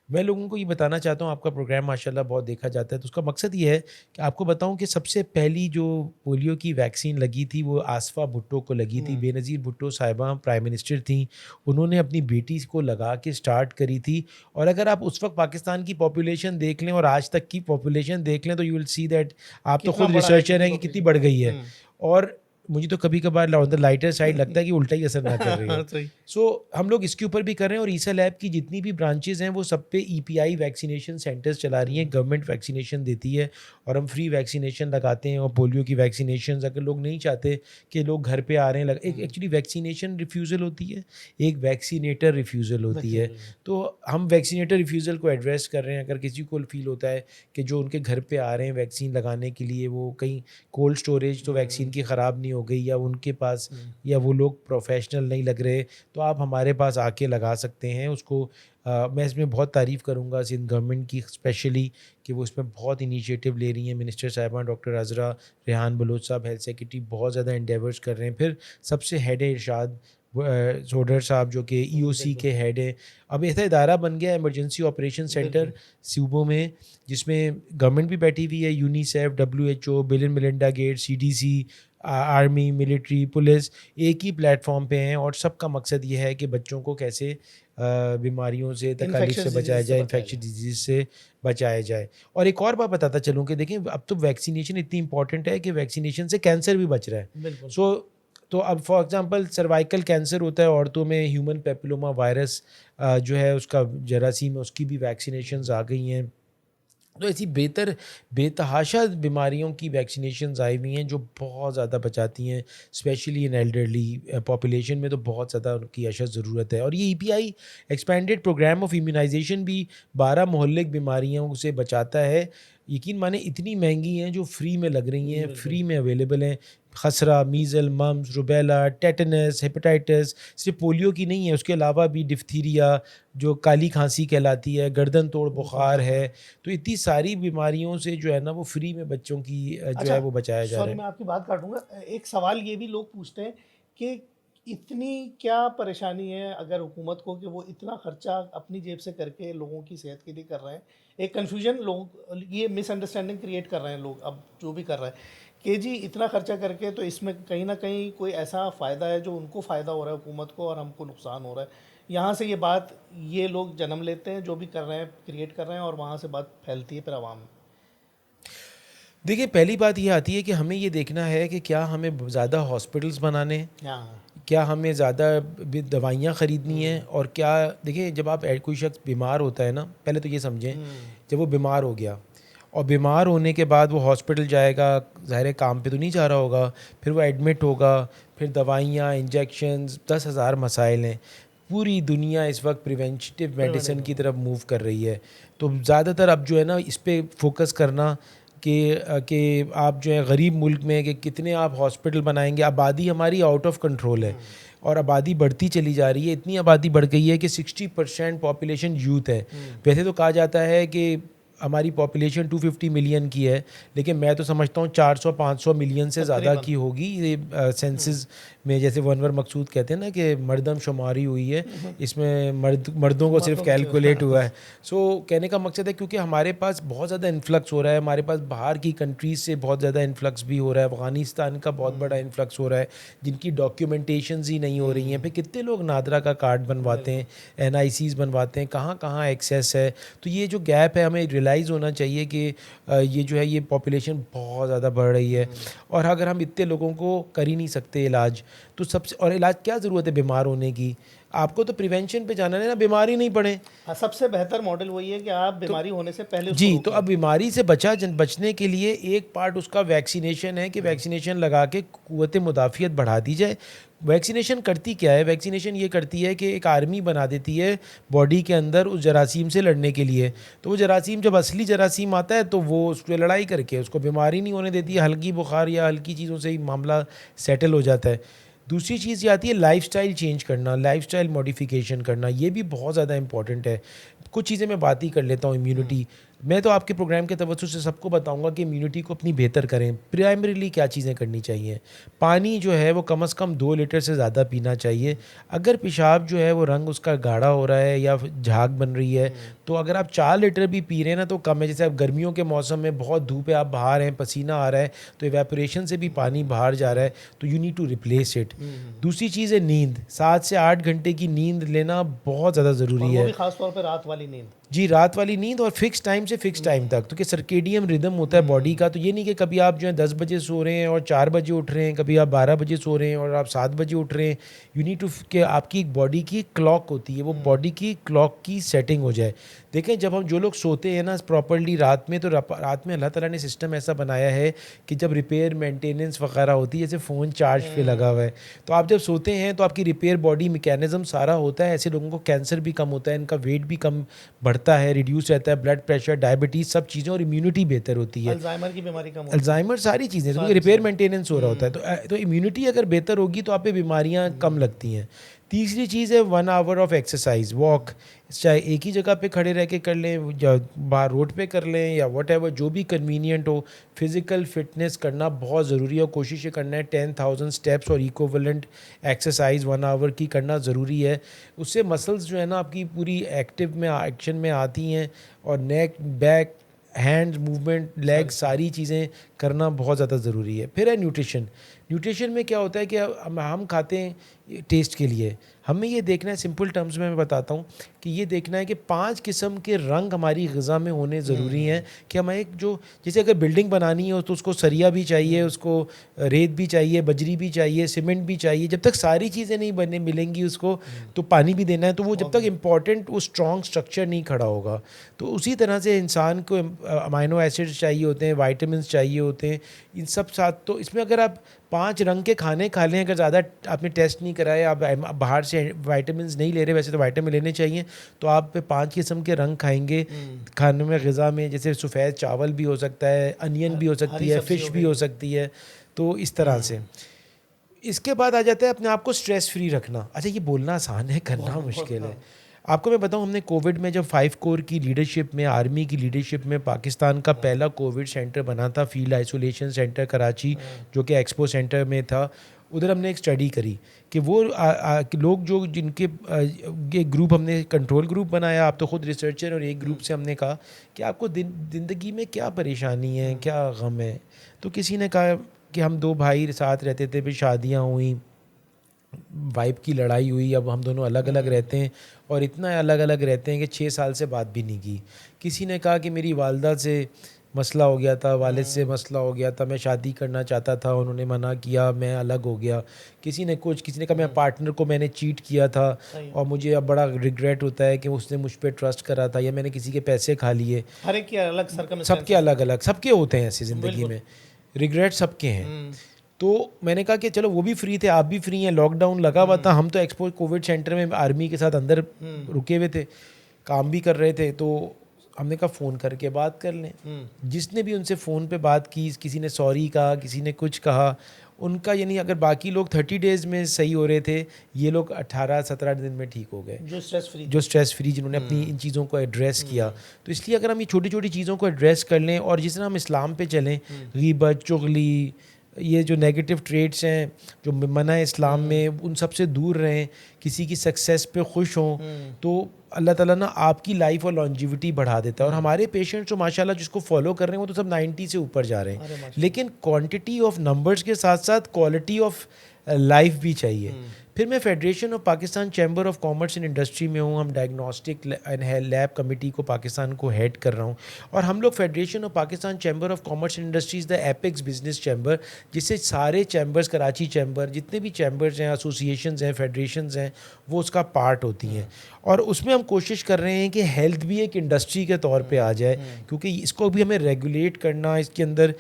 मैं लोगों को ये बताना चाहता हूँ, आपका प्रोग्राम माशाल्लाह बहुत देखा जाता है, तो उसका मकसद ये है कि आपको बताऊँ कि सबसे पहली जो पोलियो की वैक्सीन लगी थी वो आसफ़ा भुट्टो को लगी थी। हुँ। बेनज़ीर भुट्टो साहिबा प्राइम मिनिस्टर थीं, उन्होंने अपनी बेटी को लगा के स्टार्ट करी थी, और अगर आप उस वक़्त पाकिस्तान की पॉपुलेशन देख लें और आज तक की पॉपुलेशन देख लें, तो यू विल सी दैट, आप तो कितना खुद बड़ा है, रिसर्चर कितनी हैं, कि कितनी पॉपुलेशन बढ़ बढ़ गई गई। है। हुँ। और मुझे तो कभी-कभार ऑन द लाइटर साइड लगता है कि उल्टा ही असर ना कर रही हो। सही। सो हम लोग इसके ऊपर भी कर रहे हैं, और ईसा लैब की जितनी भी ब्रांचेज़ हैं वो सब पे EPI वैक्सीनेशन सेंटर्स चला रही हैं, हुँ। गवर्नमेंट वैक्सीनेशन देती है, और हम फ्री वैक्सीनेशन लगाते हैं। और पोलियो की वैक्सीनेशंस अगर लोग नहीं चाहते कि लोग घर पे आ रहे हैं, एक हुँ। एक्चुअली वैक्सीनेशन रिफ्यूज़ल होती है, एक वैक्सीनेटर रिफ्यूज़ल होती है। वैक्सीनेशन। तो हम वैक्सीनेटर रिफ्यूज़ल को एड्रेस कर रहे हैं। अगर किसी को फ़ील होता है कि जो उनके घर पे आ रहे हैं वैक्सीन लगाने के लिए, वो कहीं कोल्ड स्टोरेज तो वैक्सीन हुँ। की ख़राब नहीं हो गई, या उनके पास, हुँ। या वो लोग प्रोफेशनल नहीं लग रहे, तो आप हमारे पास आके लगा सकते हैं उसको। मैं इसमें बहुत तारीफ़ करूँगा सिंध गवर्नमेंट की स्पेशली, कि वो इसमें बहुत इनिशिएटिव ले रही हैं। मिनिस्टर साहिबान doctor Azra Rehan Baloch sahab, health secretary, बहुत ज़्यादा एंडेवर्स कर रहे हैं। फिर सबसे हेड है इरशाद सोडर साहब, जो कि EOC बिल्कुल। के हेड हैं। अब ऐसा इदारा बन गया है, इमरजेंसी ऑपरेशन सेंटर बिल्कुल। सूबों में, जिसमें गवर्नमेंट भी बैठी हुई है, UNICEF, WHO, bill and Melinda Gates, CDC, army, military, police एक ही प्लेटफॉर्म पे हैं और सबका मकसद ये है कि बच्चों को कैसे बीमारियों से, तकालीफ से इन्फेक्शियस बचाया डिजीज़ से जाए, बचाया इन्फेक्शियस जाए। डिजीज़ से बचाया जाए। और एक और बात बताता चलूँ कि देखिए अब तो वैक्सीनेशन इतनी इंपॉर्टेंट है कि वैक्सीनेशन से कैंसर भी बच रहा है। बिल्कुल। सो तो अब फॉर एग्जांपल सर्वाइकल कैंसर होता है औरतों में, ह्यूमन पैपिलोमा वायरस जो है उसका जरासीम है, उसकी भी वैक्सीनेशंस आ गई हैं। तो ऐसी बेतहाशा बीमारियों की वैक्सीनेशंस आई हुई हैं जो बहुत ज़्यादा बचाती हैं, स्पेशली इन एल्डरली पॉपुलेशन में तो बहुत ज़्यादा उनकी अशद ज़रूरत है। और ये EPI expanded program of immunization भी 12 मोहल्लिक बीमारियों से बचाता है। यकीन माने इतनी महंगी हैं जो फ्री में लग रही हैं, बिल्कुल। फ्री में अवेलेबल हैं। खसरा, measle, mumps, rubella, tetanus, hepatitis, सिर्फ पोलियो की नहीं है, उसके अलावा भी डिफ्थीरिया जो काली खांसी कहलाती है, गर्दन तोड़ बुखार बुखार। है। तो इतनी सारी बीमारियों से जो है ना वो फ्री में बच्चों की जो अच्छा, है वो बचाया जा रहा सॉरी है। मैं आपकी बात काटूँगा। एक सवाल ये भी लोग पूछते हैं कि इतनी क्या परेशानी है अगर हुकूमत को कि वो इतना खर्चा अपनी जेब से करके लोगों की सेहत के लिए कर रहे हैं। एक कन्फ्यूजन लोग ये मिसअंडरस्टैंडिंग क्रिएट कर रहे हैं लोग अब जो भी कर रहे हैं कि जी इतना खर्चा करके तो इसमें कहीं ना कहीं कोई ऐसा फ़ायदा है जो उनको फ़ायदा हो रहा है हुकूमत को और हमको नुकसान हो रहा है। यहाँ से ये बात ये लोग जन्म लेते हैं जो भी कर रहे हैं क्रिएट कर रहे हैं और वहाँ से बात फैलती है फिर आवाम में। देखिए पहली बात ये आती है कि हमें ये देखना है कि क्या हमें ज़्यादा हॉस्पिटल्स बनाने हैं, हाँ। क्या हमें ज़्यादा दवाइयाँ ख़रीदनी हैं, और क्या देखिए जब आप कोई शख्स बीमार होता है ना, पहले तो ये समझें, जब वो बीमार हो गया और बीमार होने के बाद वो हॉस्पिटल जाएगा, ज़ाहिर है काम पे तो नहीं जा रहा होगा, फिर वो एडमिट होगा, फिर दवाइयाँ, इंजेक्शंस, 10,000 मसाइल हैं। पूरी दुनिया इस वक्त प्रिवेंटिव मेडिसिन की प्रिवेंटिव। तरफ मूव कर रही है। तो ज़्यादातर अब जो है ना इस पे फोकस करना कि आप जो है गरीब मुल्क में कि कितने आप हॉस्पिटल बनाएंगे। आबादी हमारी आउट ऑफ कंट्रोल है और आबादी बढ़ती चली जा रही है। इतनी आबादी बढ़ गई है कि 60% पॉपुलेशन यूथ है। वैसे तो कहा जाता है कि हमारी पॉपुलेशन 250 मिलियन की है, लेकिन मैं तो समझता हूँ 400-500 मिलियन से ज़्यादा तकरीबन। की होगी। ये सेंसस में जैसे वनवर मकसूद कहते हैं ना कि मर्दमशुमारी हुई है, इसमें मर्दों को सिर्फ मर्दों को कैलकुलेट हुआ सिर्फ है। सो कहने का मकसद है क्योंकि हमारे पास बहुत ज़्यादा इन्फ्लक्स हो रहा है, हमारे पास बाहर की कंट्रीज़ से बहुत ज़्यादा इन्फ्लक्स भी हो रहा है। अफ़गानिस्तान का बहुत बड़ा इन्फ्लक्स हो रहा है जिनकी डॉक्यूमेंटेशंस ही नहीं हो रही हैं। फिर कितने लोग नादरा का कार्ड बनवाते हैं, बिल्कुल। एनआईसीज़ बनवाते हैं, कहाँ कहाँ एक्सेस है। तो ये जो गैप है हमें रियलाइज़ होना चाहिए कि ये जो है ये पॉपुलेशन बहुत ज़्यादा बढ़ रही है और अगर हम इतने लोगों को कर ही नहीं सकते इलाज, तो सबसे और इलाज क्या ज़रूरत है बीमार होने की? आपको तो प्रिवेंशन पे जाना है ना, बीमार ही नहीं पड़े। हाँ, सबसे बेहतर मॉडल वही है कि आप तो बीमारी होने से पहले उसको जी, रोक तो लें। अब बीमारी से बचने के लिए एक पार्ट उसका वैक्सीनेशन है कि वैक्सीनेशन लगा के क़ुव्वत मुदाफ़ियत बढ़ा दी जाए। वैक्सीनेशन करती क्या है? वैक्सीनेशन ये करती है कि एक आर्मी बना देती है बॉडी के अंदर उस जरासीम से लड़ने के लिए। तो वो जरासीम जब असली जरासीम आता है तो वो उस पे लड़ाई करके उसको बीमारी नहीं होने देती है, हल्की बुखार या हल्की चीज़ों से ही मामला सेटल हो जाता है। दूसरी चीज़ ये आती है लाइफ़स्टाइल चेंज करना, लाइफ़स्टाइल मॉडिफ़िकेशन करना, ये भी बहुत ज़्यादा इंपॉर्टेंट है। कुछ चीज़ें मैं बात ही कर लेता हूँ इम्यूनिटी। मैं तो आपके प्रोग्राम के तवज्जुह से सबको बताऊँगा कि इम्यूनिटी को अपनी बेहतर करें। प्राइमरीली क्या चीज़ें करनी चाहिए? पानी जो है वो कम से कम 2 लीटर से ज़्यादा पीना चाहिए। अगर पेशाब जो है वो रंग उसका गाढ़ा हो रहा है या फिर झाग बन रही है, तो अगर आप 4 लीटर भी पी रहे हैं ना तो कम है। जैसे अब गर्मियों के मौसम में बहुत धूप है, आप बाहर हैं, पसीना आ रहा है, तो इवेपोरेशन से भी पानी बाहर जा रहा है, तो you need to replace it. दूसरी चीज़ है नींद, 7 से 8 घंटे की नींद लेना बहुत ज़्यादा और ज़रूरी वो है। भी खास तौर पे रात वाली नींद। जी, रात वाली नींद और फ़िक्स टाइम से फ़िक्स टाइम तक, तो कि सर्केडियन रिदम होता है बॉडी का। तो ये नहीं कि कभी आप जो है 10 बजे सो रहे हैं और 4 बजे उठ रहे हैं, कभी आप 12 बजे सो रहे हैं और आप 7 बजे उठ रहे हैं। यू नीड टू कि आपकी एक बॉडी की क्लॉक होती है, वो बॉडी की क्लॉक की सेटिंग हो जाए। देखें जब हम जो लोग सोते हैं ना प्रॉपर्ली रात में, तो रात में अल्लाह ताला ने सिस्टम ऐसा बनाया है कि जब रिपेयर मेंटेनेंस वगैरह होती है, जैसे फ़ोन चार्ज पे लगा हुआ है, तो आप जब सोते हैं तो आपकी रिपेयर बॉडी मैकेनिज़्म सारा होता है। ऐसे लोगों को कैंसर भी कम होता है, इनका वेट भी कम बढ़ता है, रिड्यूस रहता है, ब्लड प्रेशर, डायबिटीज़ सब चीज़ें, और इम्यूनिटी बेहतर होती है। अल्जाइमर की बीमारी कम होती है। अल्ज़ाइमर सारी चीज़ें, तो क्योंकि सारी रिपेयर चीज़ें। मेंटेनेंस हो रहा होता है, तो इम्यूनिटी अगर बेहतर होगी तो आप पे बीमारियाँ कम लगती हैं। तीसरी चीज़ है 1 आवर ऑफ एक्सरसाइज, वॉक। चाहे एक ही जगह पे खड़े रह के कर लें या बाहर रोड पे कर लें या व्हाटएवर, जो भी कन्वीनियंट हो। फिज़िकल फिटनेस करना बहुत ज़रूरी है और कोशिश ये करना है 10,000 स्टेप्स और इक्विवेलेंट एक्सरसाइज 1 आवर की करना ज़रूरी है। उससे मसल्स जो है ना आपकी पूरी एक्शन में आती हैं, और नेक, बैक, हैंड मूवमेंट, लेग, सारी चीज़ें। सारी चीज़ें करना बहुत ज़्यादा ज़रूरी है। फिर है न्यूट्रिशन। न्यूट्रिशन में क्या होता है कि हम खाते हैं टेस्ट के लिए, हमें ये देखना है, सिंपल टर्म्स में मैं बताता हूँ कि ये देखना है कि 5 किस्म के रंग हमारी ग़िज़ा में होने ज़रूरी हैं कि हमें एक जो, जैसे अगर बिल्डिंग बनानी हो तो उसको सरिया भी चाहिए, उसको रेत भी चाहिए, बजरी भी चाहिए, सीमेंट भी चाहिए। जब तक सारी चीज़ें नहीं बने मिलेंगी उसको, तो पानी भी देना है, तो वो जब तक इम्पॉर्टेंट वो स्ट्रॉन्ग स्ट्रक्चर नहीं खड़ा होगा। तो उसी तरह से इंसान को अमाइनो एसिड्स चाहिए होते हैं, वाइटामिन्स चाहिए होते हैं, इन सब साथ। तो इसमें अगर आप 5 रंग के खाने खा लें, अगर ज़्यादा आपने टेस्ट नहीं कराए, आप बाहर से वाइटामिन्स नहीं ले रहे, वैसे तो वाइटामिन लेने चाहिए, तो आप 5 किस्म के रंग खाएंगे खाने में, ग़िज़ा में। जैसे सफ़ेद चावल भी हो सकता है, अनियन भी हो सकती हरी है, सब्जी फ़िश हो भी गई। हो सकती है। तो इस तरह से इसके बाद आ जाता है अपने आप को स्ट्रेस फ्री रखना। अच्छा, ये बोलना आसान है, करना बहुत बहुत मुश्किल है। हाँ। आपको मैं बताऊं, हमने कोविड में जब 5 कोर की लीडरशिप में, आर्मी की लीडरशिप में, पाकिस्तान का पहला कोविड सेंटर बना था, फील्ड आइसोलेशन सेंटर कराची, जो कि एक्सपो सेंटर में था। उधर हमने एक स्टडी करी कि वो कि लोग जो जिनके एक ग्रुप हमने कंट्रोल ग्रुप बनाया, आप तो ख़ुद रिसर्चर, और एक ग्रुप से हमने कहा कि आपको ज़िंदगी में क्या परेशानी है, क्या गम है। तो किसी ने कहा कि हम 2 भाई साथ रहते थे, फिर शादियाँ हुई, वाइफ की लड़ाई हुई, अब हम दोनों अलग अलग रहते हैं, और इतना अलग अलग रहते हैं कि 6 साल से बात भी नहीं की। किसी ने कहा कि मेरी वालदा से मसला हो गया था, वालिद से मसला हो गया था, मैं शादी करना चाहता था, उन्होंने मना किया, मैं अलग हो गया। किसी ने कहा मैं पार्टनर को मैंने चीट किया था और मुझे अब बड़ा रिग्रेट होता है कि उसने मुझ पर ट्रस्ट करा था, या मैंने किसी के पैसे खा लिए। हर एक की अलग सबके सर्कमस्टेंसेस अलग होते अलग, सबके होते हैं ऐसे ज़िंदगी बिल्कुल। में, रिग्रेट सबके हैं। हैं। तो मैंने कहा कि चलो, वो भी फ्री थे, आप भी फ्री हैं, लॉकडाउन लगा हुआ था, हम तो एक्सपो कोविड सेंटर में आर्मी के साथ अंदर रुके हुए थे, काम भी कर रहे थे। तो हमने कहा फ़ोन करके बात कर लें। जिसने भी उनसे फ़ोन पे बात की, किसी ने सॉरी कहा, किसी ने कुछ कहा, उनका यानी अगर बाकी लोग 30 डेज़ में सही हो रहे थे, ये लोग 18-17 दिन में ठीक हो गए, जो स्ट्रेस फ्री, जिन्होंने अपनी इन चीज़ों को एड्रेस किया। तो इसलिए अगर हम ये छोटी छोटी चीज़ों को एड्रेस कर लें, और जिस तरह हम इस्लाम पे चलें, गीबत, चुगली, ये जो नेगेटिव ट्रेड्स हैं जो मना है इस्लाम में, उन सब से दूर रहें, किसी की सक्सेस पे खुश हों, तो अल्लाह ताला ना आपकी लाइफ और लॉन्जिविटी बढ़ा देता है। और हमारे पेशेंट्स जो माशाल्लाह जिसको फॉलो कर रहे हैं, वो तो सब 90 से ऊपर जा रहे हैं, लेकिन क्वांटिटी ऑफ नंबर्स के साथ साथ क्वालिटी ऑफ लाइफ भी चाहिए। फिर मैं federation of Pakistan chamber of commerce and industry में हूँ, हम डायग्नोस्टिक एंड लैब कमेटी को पाकिस्तान को हेड कर रहा हूँ, और हम लोग federation of Pakistan chamber of commerce and industries the apex business chamber, जिससे सारे चैम्बर्स, कराची चैम्बर, जितने भी चैम्बर्स हैं, एसोसिएशंस हैं, फेडरेशंस हैं, वो उसका पार्ट होती हैं। और उसमें हम कोशिश कर रहे हैं कि हेल्थ भी एक इंडस्ट्री के तौर पे आ जाए, क्योंकि इसको भी हमें रेगुलेट करना, इसके अंदर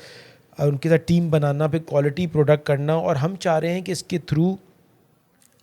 उनके साथ टीम बनाना, फिर क्वालिटी प्रोडक्ट करना, और हम चाह रहे हैं कि इसके थ्रू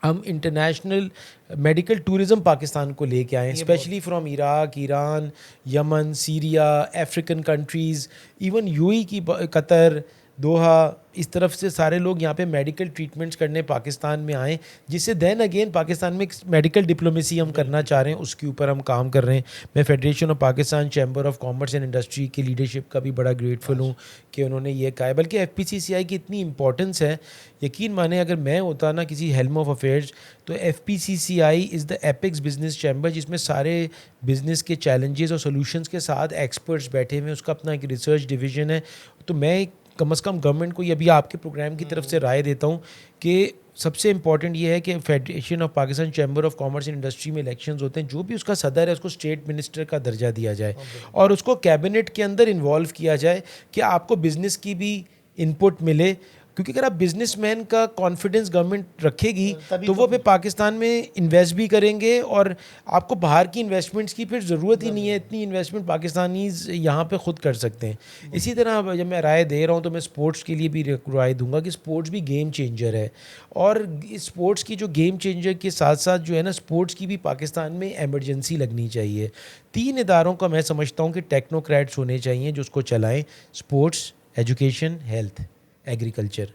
हम इंटरनेशनल मेडिकल टूरिज़म पाकिस्तान को लेके आएँ, specially from Iraq, Iran, Yemen, Syria, African countries, even UAE की, कतर, दोहा, इस तरफ से सारे लोग यहाँ पे मेडिकल ट्रीटमेंट्स करने पाकिस्तान में आएँ, जिससे देन अगेन पाकिस्तान में मेडिकल डिप्लोमेसी हम करना चाह रहे हैं, उसके ऊपर हम काम कर रहे हैं। मैं federation of Pakistan chamber of commerce and industry की लीडरशिप का भी बड़ा ग्रेटफुल हूँ कि उन्होंने ये कहा है। बल्कि एफपीसीसीआई की इतनी इंपॉर्टेंस है, यकीन माने अगर मैं होता ना किसी हेल्म ऑफ अफेयर्स, तो एफपीसीसीआई is the apex business chamber, जिसमें सारे बिजनेस के चैलेंजेस और सॉल्यूशंस के साथ एक्सपर्ट्स बैठे हुए हैं, उसका अपना एक रिसर्च डिवीज़न है। तो मैं कम से कम गवर्नमेंट को ये अभी आपके प्रोग्राम की तरफ से राय देता हूँ कि सबसे इम्पॉर्टेंट ये है कि federation of Pakistan chamber of commerce and industry में इलेक्शंस होते हैं, जो भी उसका सदर है उसको स्टेट मिनिस्टर का दर्जा दिया जाए, और उसको कैबिनेट के अंदर इन्वॉल्व किया जाए कि आपको बिज़नेस की भी इनपुट मिले। क्योंकि अगर आप बिजनेसमैन का कॉन्फिडेंस गवर्नमेंट रखेगी, तो वो फिर पाकिस्तान में इन्वेस्ट भी करेंगे, और आपको बाहर की इन्वेस्टमेंट्स की फिर ज़रूरत ही नहीं है, इतनी इन्वेस्टमेंट पाकिस्तानीज़ यहाँ पे खुद कर सकते हैं। इसी तरह जब मैं राय दे रहा हूँ, तो मैं स्पोर्ट्स के लिए भी राय दूंगा कि स्पोर्ट्स भी गेम चेंजर है, और इस स्पोर्ट्स की जो गेम चेंजर के साथ साथ जो है ना, स्पोर्ट्स की भी पाकिस्तान में एमरजेंसी लगनी चाहिए। 3 इदारों का मैं समझता हूँ कि टेक्नोक्रेट्स होने चाहिए जो उसको चलाएँ, स्पोर्ट्स, एजुकेशन, हेल्थ, एग्रीकल्चर।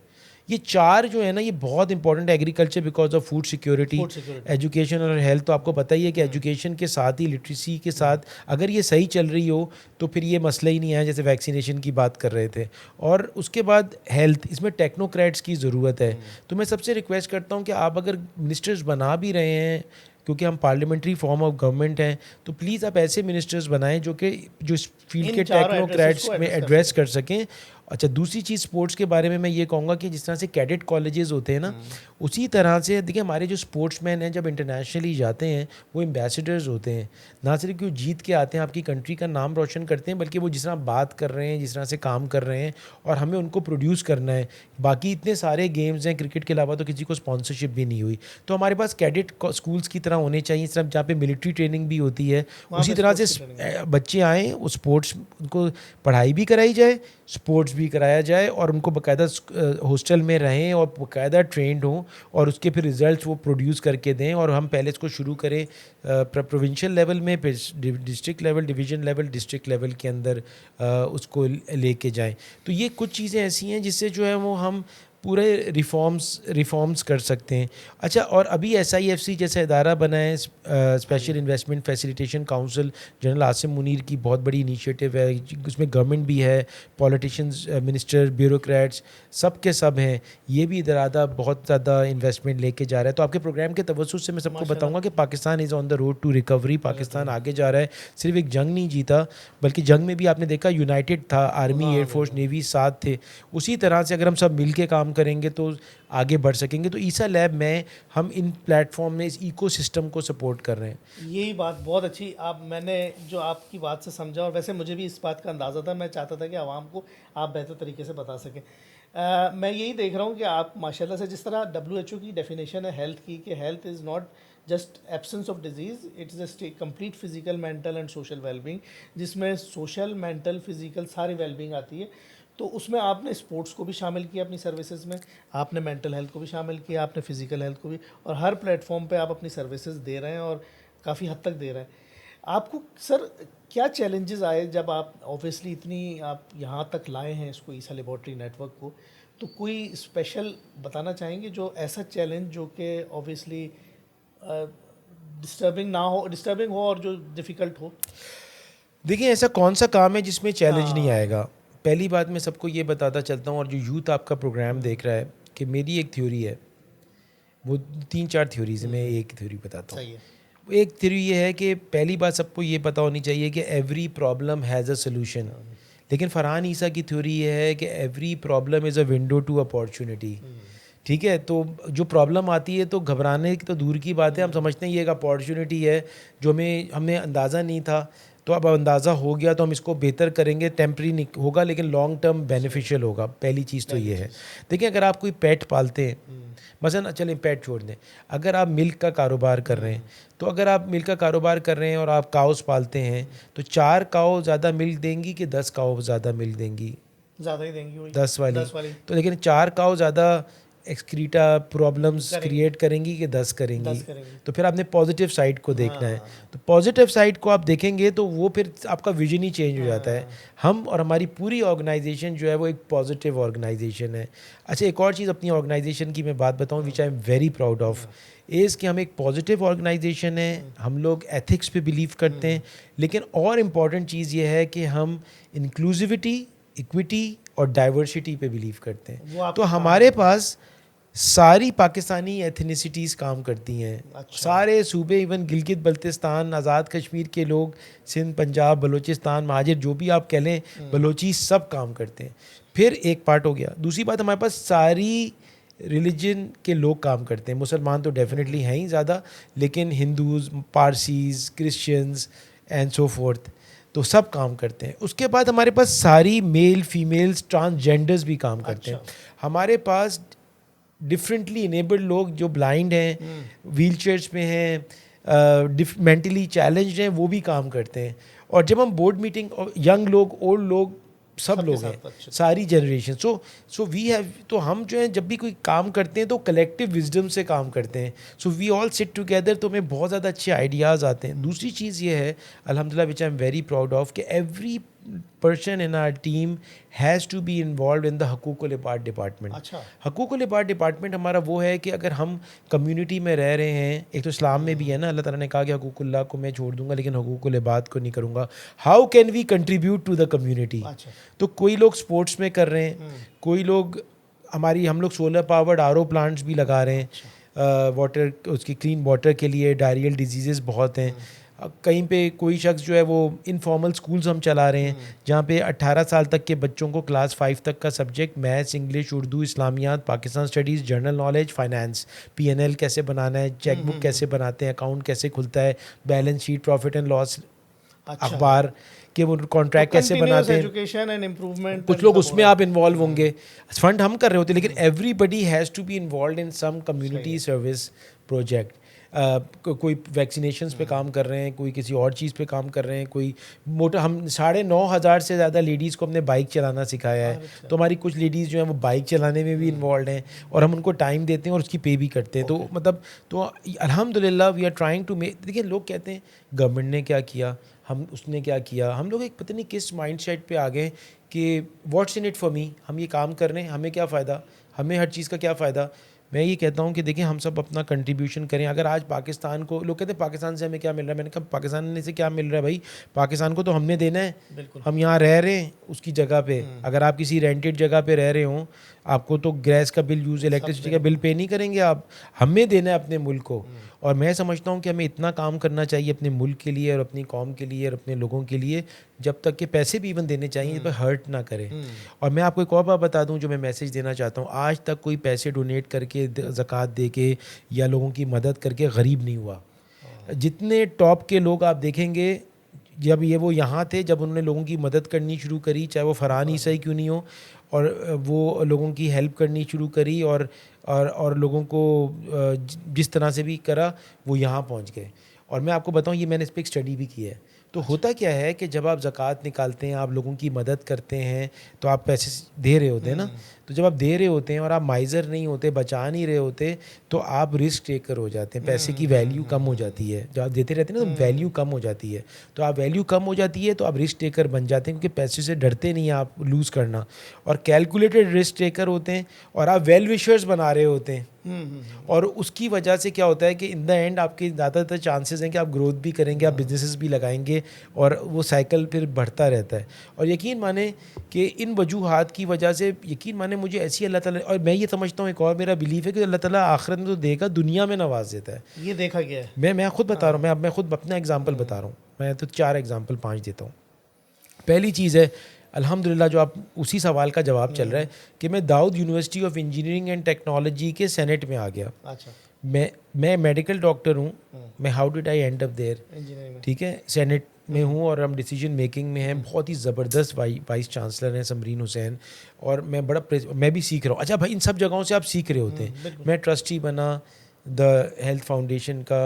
ये 4 जो है ना, ये बहुत इंपॉर्टेंट है। Agriculture because of food security, education और हेल्थ, तो आपको पता ही है कि एजुकेशन के साथ ही लिटरेसी के साथ अगर ये सही चल रही हो, तो फिर ये मसला ही नहीं है, जैसे वैक्सीनेशन की बात कर रहे थे। और उसके बाद हेल्थ, इसमें टेक्नोक्रेट्स की ज़रूरत है। तो मैं सबसे रिक्वेस्ट करता हूँ कि आप अगर मिनिस्टर्स बना भी रहे हैं, क्योंकि हम पार्लियामेंट्री फॉर्म ऑफ गवर्नमेंट हैं, तो प्लीज़ आप ऐसे मिनिस्टर्स बनाएं जो कि जो इस फील्ड के टेक्नोक्रेट्स में एड्रेस कर सकें, अच्छा, दूसरी चीज़ स्पोर्ट्स के बारे में मैं ये कहूँगा कि जिस तरह से कैडेट कॉलेजेस होते हैं ना, उसी तरह से देखिए हमारे जो स्पोर्ट्समैन हैं जब इंटरनेशनली जाते हैं वो एम्बेसडर्स होते हैं। ना सिर्फ कि वो जीत के आते हैं, आपकी कंट्री का नाम रोशन करते हैं, बल्कि वो जिस तरह बात कर रहे हैं, जिस तरह से काम कर रहे हैं, और हमें उनको प्रोड्यूस करना है। बाकी इतने सारे गेम्स हैं क्रिकेट के अलावा, तो किसी को स्पॉन्सरशिप भी नहीं हुई। तो हमारे पास कैडेट स्कूल्स की तरह होने चाहिए, सिर्फ जहाँ पे मिलिट्री ट्रेनिंग भी होती है, वहाँ उसी पे तरह से स्पोर्ट्स की ट्रेनिंग। बच्चे आएँ, वो स्पोर्ट्स उनको पढ़ाई भी कराई जाए, स्पोर्ट्स भी कराया जाए, और उनको बाकायदा हॉस्टल में रहें और बाकायदा ट्रेंड हों, और उसके फिर रिजल्ट्स वो प्रोड्यूस करके दें। और हम पहले इसको शुरू करें प्रोविंशियल लेवल में, फिर district level, division level, district level के अंदर उसको लेके जाएं। तो ये कुछ चीज़ें ऐसी हैं जिससे जो है वो हम पूरे रिफॉर्म्स कर सकते हैं। अच्छा, और अभी SIFC जैसा इदारा बना है, special investment facilitation council, general Asim Munir की बहुत बड़ी इनिशिएटिव है। उसमें गवर्नमेंट भी है, पॉलिटिशियंस, मिनिस्टर, ब्यूरोक्रेट्स, सब के सब हैं। ये भी इदारा बहुत ज़्यादा इन्वेस्टमेंट लेके जा रहा है। तो आपके प्रोग्राम के तवज्जुह से मैं सबको माशाल्लाह। बताऊंगा कि Pakistan is on the road to recovery. Pakistan आगे जा रहा है, सिर्फ एक जंग नहीं जीता, बल्कि जंग में भी आपने देखा यूनाइटेड था, आर्मी, हाँ, एयरफोर्स, बिल्कुल। नेवी साथ थे। उसी तरह से अगर हम सब मिल के काम करेंगे तो आगे बढ़ सकेंगे। तो ईसा लैब में हम इन प्लेटफॉर्म में इस इकोसिस्टम को सपोर्ट कर रहे हैं। यही बात बहुत अच्छी आप मैंने जो आपकी बात से समझा, और वैसे मुझे भी इस बात का अंदाज़ा था। मैं चाहता था कि आवाम को आप बेहतर तरीके से बता सकें। मैं यही देख रहा हूँ कि आप माशाल्लाह से, जिस तरह WHO की डेफिनेशन है हेल्थ की, कि health is not just absence of disease, it's just complete physical, mental and social wellbeing, जिसमें सोशल, मेंटल, फिजिकल सारी वेलबींग आती है। तो उसमें आपने स्पोर्ट्स को भी शामिल किया अपनी सर्विसेज में, आपने मेंटल हेल्थ को भी शामिल किया, आपने फिजिकल हेल्थ को भी, और हर प्लेटफॉर्म पे आप अपनी सर्विसेज दे रहे हैं, और काफ़ी हद तक दे रहे हैं। आपको सर क्या चैलेंजेस आए जब आप ऑब्वियसली इतनी आप यहाँ तक लाए हैं इसको, ईसा लेबॉर्ट्री नेटवर्क को? तो कोई स्पेशल बताना चाहेंगे जो ऐसा चैलेंज जो कि ऑब्वियसली डिस्टर्बिंग हो और जो डिफ़िकल्ट हो? देखिए, ऐसा कौन सा काम है जिसमें चैलेंज नहीं हाँ। आएगा? पहली बात मैं सबको ये बताता चलता हूँ, और जो यूथ आपका प्रोग्राम देख रहा है, कि मेरी एक थ्योरी है, वो 3-4 थ्योरीज़ है, मैं एक थ्योरी बताता हूँ। सही है। एक थ्योरी ये है कि पहली बात सबको ये पता होनी चाहिए कि every problem has a solution. लेकिन फरहान ईसा की थ्योरी ये है कि every problem is a window to opportunity. ठीक है, तो जो प्रॉब्लम आती है तो घबराने की तो दूर की बात है, हम समझते हैं ये एक अपॉर्चुनिटी है जो हमें अंदाज़ा नहीं था, तो अब अंदाज़ा हो गया तो हम इसको बेहतर करेंगे। टेम्परी नहीं होगा, लेकिन लॉन्ग टर्म बेनिफिशियल होगा। पहली चीज़ तो ये है। देखिए, अगर आप कोई पेट पालते हैं, मसलन चलें पेट छोड़ दें, अगर आप मिल्क का कारोबार कर रहे हैं, तो अगर आप मिल्क का कारोबार कर रहे हैं और आप काउस पालते हैं, तो 4 काउ ज़्यादा मिल्क देंगी कि 10 काउ ज़्यादा मिल्क देंगी? ज़्यादा ही देंगी वही, 10 वाली। 10 वाली तो लेकिन 4 काउ ज़्यादा एक्सक्रीटा प्रॉब्लम्स करेंगी, क्रिएट करेंगी कि 10 करेंगी? 10 करेंगी। तो फिर आपने पॉजिटिव साइड को देखना है। हाँ, तो पॉजिटिव साइड को आप देखेंगे तो वो फिर आपका विजन ही चेंज हो जाता है। हाँ। हम और हमारी पूरी ऑर्गेनाइजेशन जो है वो एक पॉजिटिव ऑर्गेनाइजेशन है। अच्छा, एक और चीज़ अपनी ऑर्गेनाइजेशन की मैं बात बताऊं, which I am very proud of, is कि हम एक पॉजिटिव ऑर्गेनाइजेशन है। हम लोग एथिक्स पे बिलीव करते हैं, लेकिन और इम्पॉर्टेंट चीज़ ये है कि हम इंक्लूसिविटी, इक्विटी और डाइवर्सिटी पे बिलीव करते वो हैं। आपकी तो कहाँ हमारे है? पास सारी पाकिस्तानी एथनिसिटीज़ काम करती हैं। अच्छा। सारे सूबे, इवन गिलगित बल्तिस्तान, आज़ाद कश्मीर के लोग, सिंध, पंजाब, बलूचिस्तान, महाजिर, जो भी आप कह लें, बलोची, सब काम करते हैं। फिर एक पार्ट हो गया। दूसरी बात, हमारे पास सारी रिलीजन के लोग काम करते हैं। मुसलमान तो डेफिनेटली हैं ही ज़्यादा, लेकिन Hindus, Parsis, Christians and so forth, तो सब काम करते हैं। उसके बाद हमारे पास सारी मेल, फीमेल्स, ट्रांसजेंडर्स भी काम करते हैं। अच्छा। हमारे पास डिफरेंटली इनेबल्ड लोग जो ब्लाइंड हैं, व्हील चेयर्स में हैं, मेंटली चैलेंज्ड हैं, वो भी काम करते हैं। और जब हम बोर्ड मीटिंग, यंग लोग, ओल्ड लोग, सब सबके लोग साथ हैं, अच्छे। सारी जनरेशन। सो वी हैव, तो हम जो है जब भी कोई काम करते हैं तो कलेक्टिव विजडम से काम करते हैं। So we all sit together, तो हमें बहुत ज़्यादा अच्छे आइडियाज़ आते हैं। दूसरी चीज़ ये है, अल्हम्दुलिल्लाह, which I am very proud of, कि every person in our team has to be involved in the हकूक़ुल इबाद डिपार्टमेंट। अच्छा। हकूक़ुल इबाद डिपार्टमेंट हमारा वो है कि अगर हम कम्युनिटी में रह रहे हैं, एक तो इस्लाम में भी है ना, अल्लाह ताला ने कहा कि हकूक़ुल्लाह को मैं छोड़ दूंगा लेकिन हकूक़ुल इबाद को नहीं करूँगा। How can we contribute to the community? अच्छा। तो कोई लोग स्पोर्ट्स में कर रहे हैं, कोई लोग हम लोग सोलर पावर्ड RO प्लांट्स भी लगा रहे हैं, वाटर, उसकी क्लीन वाटर के लिए। डायरियल डिजीज़ बहुत हैं, कहीं पे कोई शख्स जो है वो इनफॉर्मल स्कूल्स हम चला रहे हैं जहाँ पे 18 साल तक के बच्चों को क्लास 5 तक का subject maths, English, Urdu, Islamiat, Pakistan studies, general knowledge, finance, PNL कैसे बनाना है, चेक बुक कैसे बनाते हैं, अकाउंट कैसे खुलता है, balance sheet, profit and loss, अच्छा। अखबार के वो तो कॉन्ट्रैक्ट कैसे कंटिन्यूअस बनाते हैं। एजुकेशन एंड इम्प्रूवमेंट कुछ लोग उसमें आप इन्वॉल्व होंगे, फंड हम कर रहे होते हैं, लेकिन everybody has to be involve in some community service project. कोई वैक्सीनेशंस पे काम कर रहे हैं, कोई किसी और चीज़ पे काम कर रहे हैं, कोई मोटा, हम 9,500 से ज़्यादा लेडीज़ को हमने बाइक चलाना सिखाया है। तो हमारी कुछ लेडीज़ जो हैं वो बाइक चलाने में भी इन्वॉल्व हैं और हम उनको टाइम देते हैं और उसकी पे भी करते हैं। तो मतलब तो अल्हम्दुलिल्लाह we are trying to make. देखिए लोग कहते हैं गवर्नमेंट ने क्या किया, हम उसने क्या किया, हम लोग एक पता नहीं किस माइंडसेट पे आ गए कि what's in it for me, हम ये काम कर रहे हैं, हमें क्या फ़ायदा, हमें हर चीज़ का क्या फ़ायदा। मैं ये कहता हूँ कि देखिए हम सब अपना कंट्रीब्यूशन करें। अगर आज पाकिस्तान को, लोग कहते हैं पाकिस्तान से हमें क्या मिल रहा है, मैंने कहा पाकिस्तान से क्या मिल रहा है भाई, पाकिस्तान को तो हमने देना है। बिल्कुल। हम यहाँ रह रहे हैं उसकी जगह पे, अगर आप किसी रेंटेड जगह पे रह रहे हो, आपको तो गैस का बिल, यूज़ इलेक्ट्रिसिटी का बिल पे नहीं करेंगे आप, हमें देना है अपने मुल्क को। और मैं समझता हूँ कि हमें इतना काम करना चाहिए अपने मुल्क के लिए और अपनी कौम के लिए और अपने लोगों के लिए, जब तक कि पैसे भी इवन देने चाहिए पर हर्ट ना करें। और मैं आपको एक और बात बता दूं जो मैं मैसेज देना चाहता हूँ, आज तक कोई पैसे डोनेट करके, ज़कात दे के या लोगों की मदद करके गरीब नहीं हुआ। जितने टॉप के लोग आप देखेंगे, जब ये वो यहाँ थे, जब उन्होंने लोगों की मदद करनी शुरू करी, चाहे वो फरहान ईसा ही क्यों नहीं हो, और वो लोगों की हेल्प करनी शुरू करी और लोगों को जिस तरह से भी करा, वो यहाँ पहुँच गए। और मैं आपको बताऊँ, ये मैंने इस पर एक स्टडी भी की है। तो होता क्या है कि जब आप ज़कात निकालते हैं, आप लोगों की मदद करते हैं, तो आप पैसे दे रहे होते हैं ना। तो जब आप दे रहे होते हैं और आप माइज़र नहीं होते, बचा नहीं रहे होते, तो आप रिस्क टेकर हो जाते हैं। पैसे की वैल्यू कम हो जाती है, जब आप देते रहते हैं ना तो वैल्यू कम हो जाती है। तो आप वैल्यू कम हो जाती है तो आप रिस्क टेकर बन जाते हैं, क्योंकि पैसे से डरते नहीं हैं आप लूज़ करना, और कैलकुलेटेड रिस्क टेकर होते हैं, और आप वेल विशर्स बना रहे होते हैं। और उसकी वजह से क्या होता है कि इन द एंड आपके ज़्यादातर चांसेस हैं कि आप ग्रोथ भी करेंगे, आप बिजनेसेस भी लगाएंगे, और वो साइकिल फिर बढ़ता रहता है। और यकीन माने कि इन वजूहात की वजह से, यकीन माने मुझे ऐसी अल्लाह ताला, और मैं ये समझता हूँ, एक और मेरा बिलीफ है कि अल्लाह ताला आखिरत में तो देगा, दुनिया में नवाज देता है। ये देखा गया है। मैं खुद बता रहा हूँ, मैं खुद अपना एग्जांपल बता रहा हूँ। मैं तो 4 एग्जांपल 5 देता हूँ। पहली चीज़ है, अल्हम्दुलिल्लाह, जो आप उसी सवाल का जवाब चल रहा है कि मैं Dawood university of engineering and technology के सेनेट में आ गया। अच्छा। मैं मेडिकल डॉक्टर हूँ, मैं how did I end up there, engineering में। ठीक है, सेनेट में हूँ और हम डिसीजन मेकिंग में हैं। बहुत ही ज़बरदस्त वाइस चांसलर हैं समरीन हुसैन, और मैं मैं भी सीख रहा हूँ। अच्छा भाई, इन सब जगहों से आप सीख रहे होते हैं। मैं ट्रस्टी बना द हेल्थ फाउंडेशन का,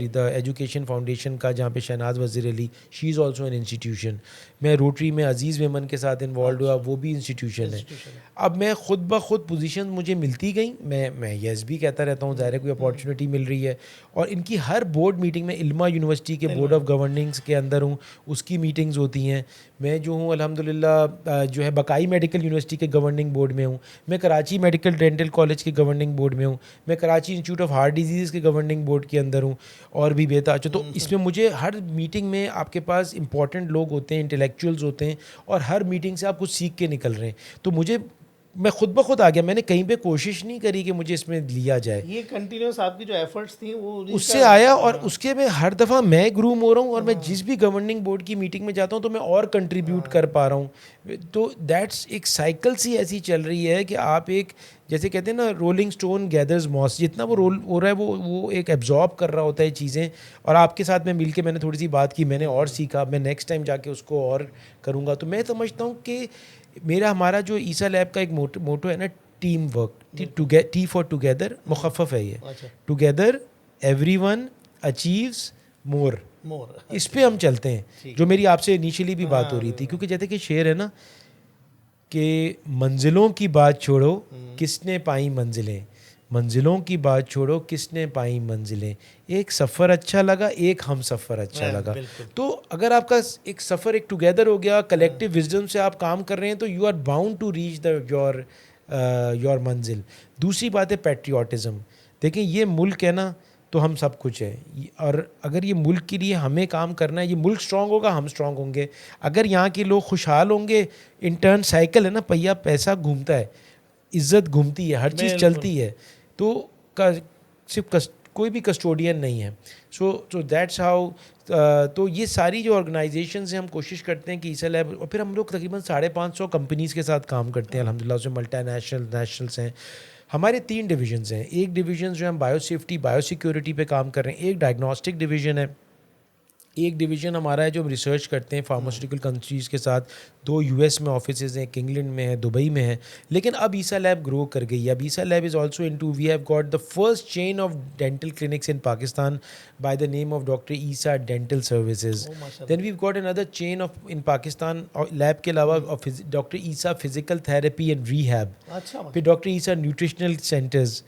द एजुकेशन फाउंडेशन का, जहाँ पे शहनाज वज़ीर Ali, she is also an institution. मैं रोटरी में अजीज़ मेमन के साथ इन्वॉल्व हुआ, वो भी इंस्टीट्यूशन है। अब मैं खुद ब खुद पोजीशन मुझे मिलती गई, मैं यस भी कहता रहता हूँ, ज़ाहिर है कोई अपॉर्चुनिटी मिल रही है। और इनकी हर बोर्ड मीटिंग में, इल्मा यूनिवर्सिटी के बोर्ड ऑफ गवर्निंग्स के अंदर हूँ, उसकी मीटिंग्स होती हैं। मैं जो हूँ अल्हम्दुलिल्लाह जो है बकाई मेडिकल यूनिवर्सिटी के गवर्निंग बोर्ड में हूँ। मैं कराची मेडिकल डेंटल कॉलेज के गवर्निंग बोर्ड में हूँ। मैं Karachi institute of heart disease के गवर्निंग बोर्ड के अंदर हूँ, और भी बेहतर। तो इसमें मुझे हर मीटिंग में, आपके पास इंपॉर्टेंट लोग होते हैं, इंटेलेक्चुअल्स होते हैं, और हर मीटिंग से आप कुछ सीख के निकल रहे हैं। तो मैं खुद ब खुद आ गया, मैंने कहीं पे कोशिश नहीं करी कि मुझे इसमें लिया जाए। ये कंटिन्यूस आपकी जो एफर्ट्स थी वो उससे आया, और उसके में हर दफ़ा मैं ग्रूम हो रहा हूँ, और मैं जिस भी गवर्निंग बोर्ड की मीटिंग में जाता हूँ तो मैं और कंट्रीब्यूट कर पा रहा हूँ। तो दैट्स एक साइकिल सी ऐसी चल रही है कि आप एक, जैसे कहते हैं ना, रोलिंग स्टोन गैदर्स मॉस, जितना वो रोल हो रहा है वो एक एब्जॉर्ब कर रहा होता है चीज़ें। और आपके साथ में मिल के मैंने थोड़ी सी बात की, मैंने और सीखा, मैं नेक्स्ट टाइम जाके उसको और करूँगा। तो मैं समझता हूँ कि हमारा जो ईसा लैब का एक मोटो है ना, team work, T for together, मुखफ़फ़ है ये, टुगेदर एवरीवन अचीव्स मोर। इस पे हम चलते हैं, जो मेरी आपसे इनिशियली भी बात हो रही थी। क्योंकि जैसे कि शेर है ना कि मंजिलों की बात छोड़ो, किसने पाई मंजिलें, मंजिलों की बात छोड़ो, किसने पाई मंजिलें, एक सफ़र अच्छा लगा, एक हम सफ़र अच्छा लगा। तो अगर आपका एक सफ़र एक टुगेदर हो गया, कलेक्टिव विजडम से आप काम कर रहे हैं, तो you are bound to reach your मंजिल। दूसरी बात है पैट्रियाटिज़म। देखें, ये मुल्क है ना, तो हम सब कुछ है, और अगर ये मुल्क के लिए हमें काम करना है, ये मुल्क स्ट्रॉन्ग होगा, हम स्ट्रॉन्ग होंगे। अगर यहाँ के लोग खुशहाल होंगे, इंटर्न साइकिल है ना, पहिया पैसा घूमता है, इज़्ज़त घूमती है, हर चीज़ चलती है। तो सिर्फ कोई भी कस्टोडियन नहीं है। सो दैट्स हाउ तो ये सारी जो ऑर्गेनाइजेशंस हैं हम कोशिश करते हैं कि ईसा लैब, और फिर हम लोग तकरीबन 550 कंपनीज़ के साथ काम करते हैं अल्हम्दुलिल्लाह, उसमें मल्टीनेशनल नेशनल्स हैं। हमारे 3 डिविजन्स हैं। एक डिवीज़न जो है हम बायो सेफ्टी बायो सिक्योरिटी पे काम कर रहे हैं, एक डायग्नोस्टिक डिवीज़न है, एक डिवीज़न हमारा है जो हम रिसर्च करते हैं फार्मास्यूटिकल कंट्रीज़ के साथ। 2 यूएस में ऑफिसेज़ हैं, एक इंग्लैंड में है, दुबई में है। लेकिन अब ईसा लैब ग्रो कर गई है। अब Isa lab is also into, we have got the first chain of dental clinics in Pakistan by the name of doctor Isa dental services. Oh माशाल्लाह। Then we got another chain of in Pakistan lab के अलावा doctor Isa physical therapy and rehab, अच्छा फिर doctor ईसा nutritional centres.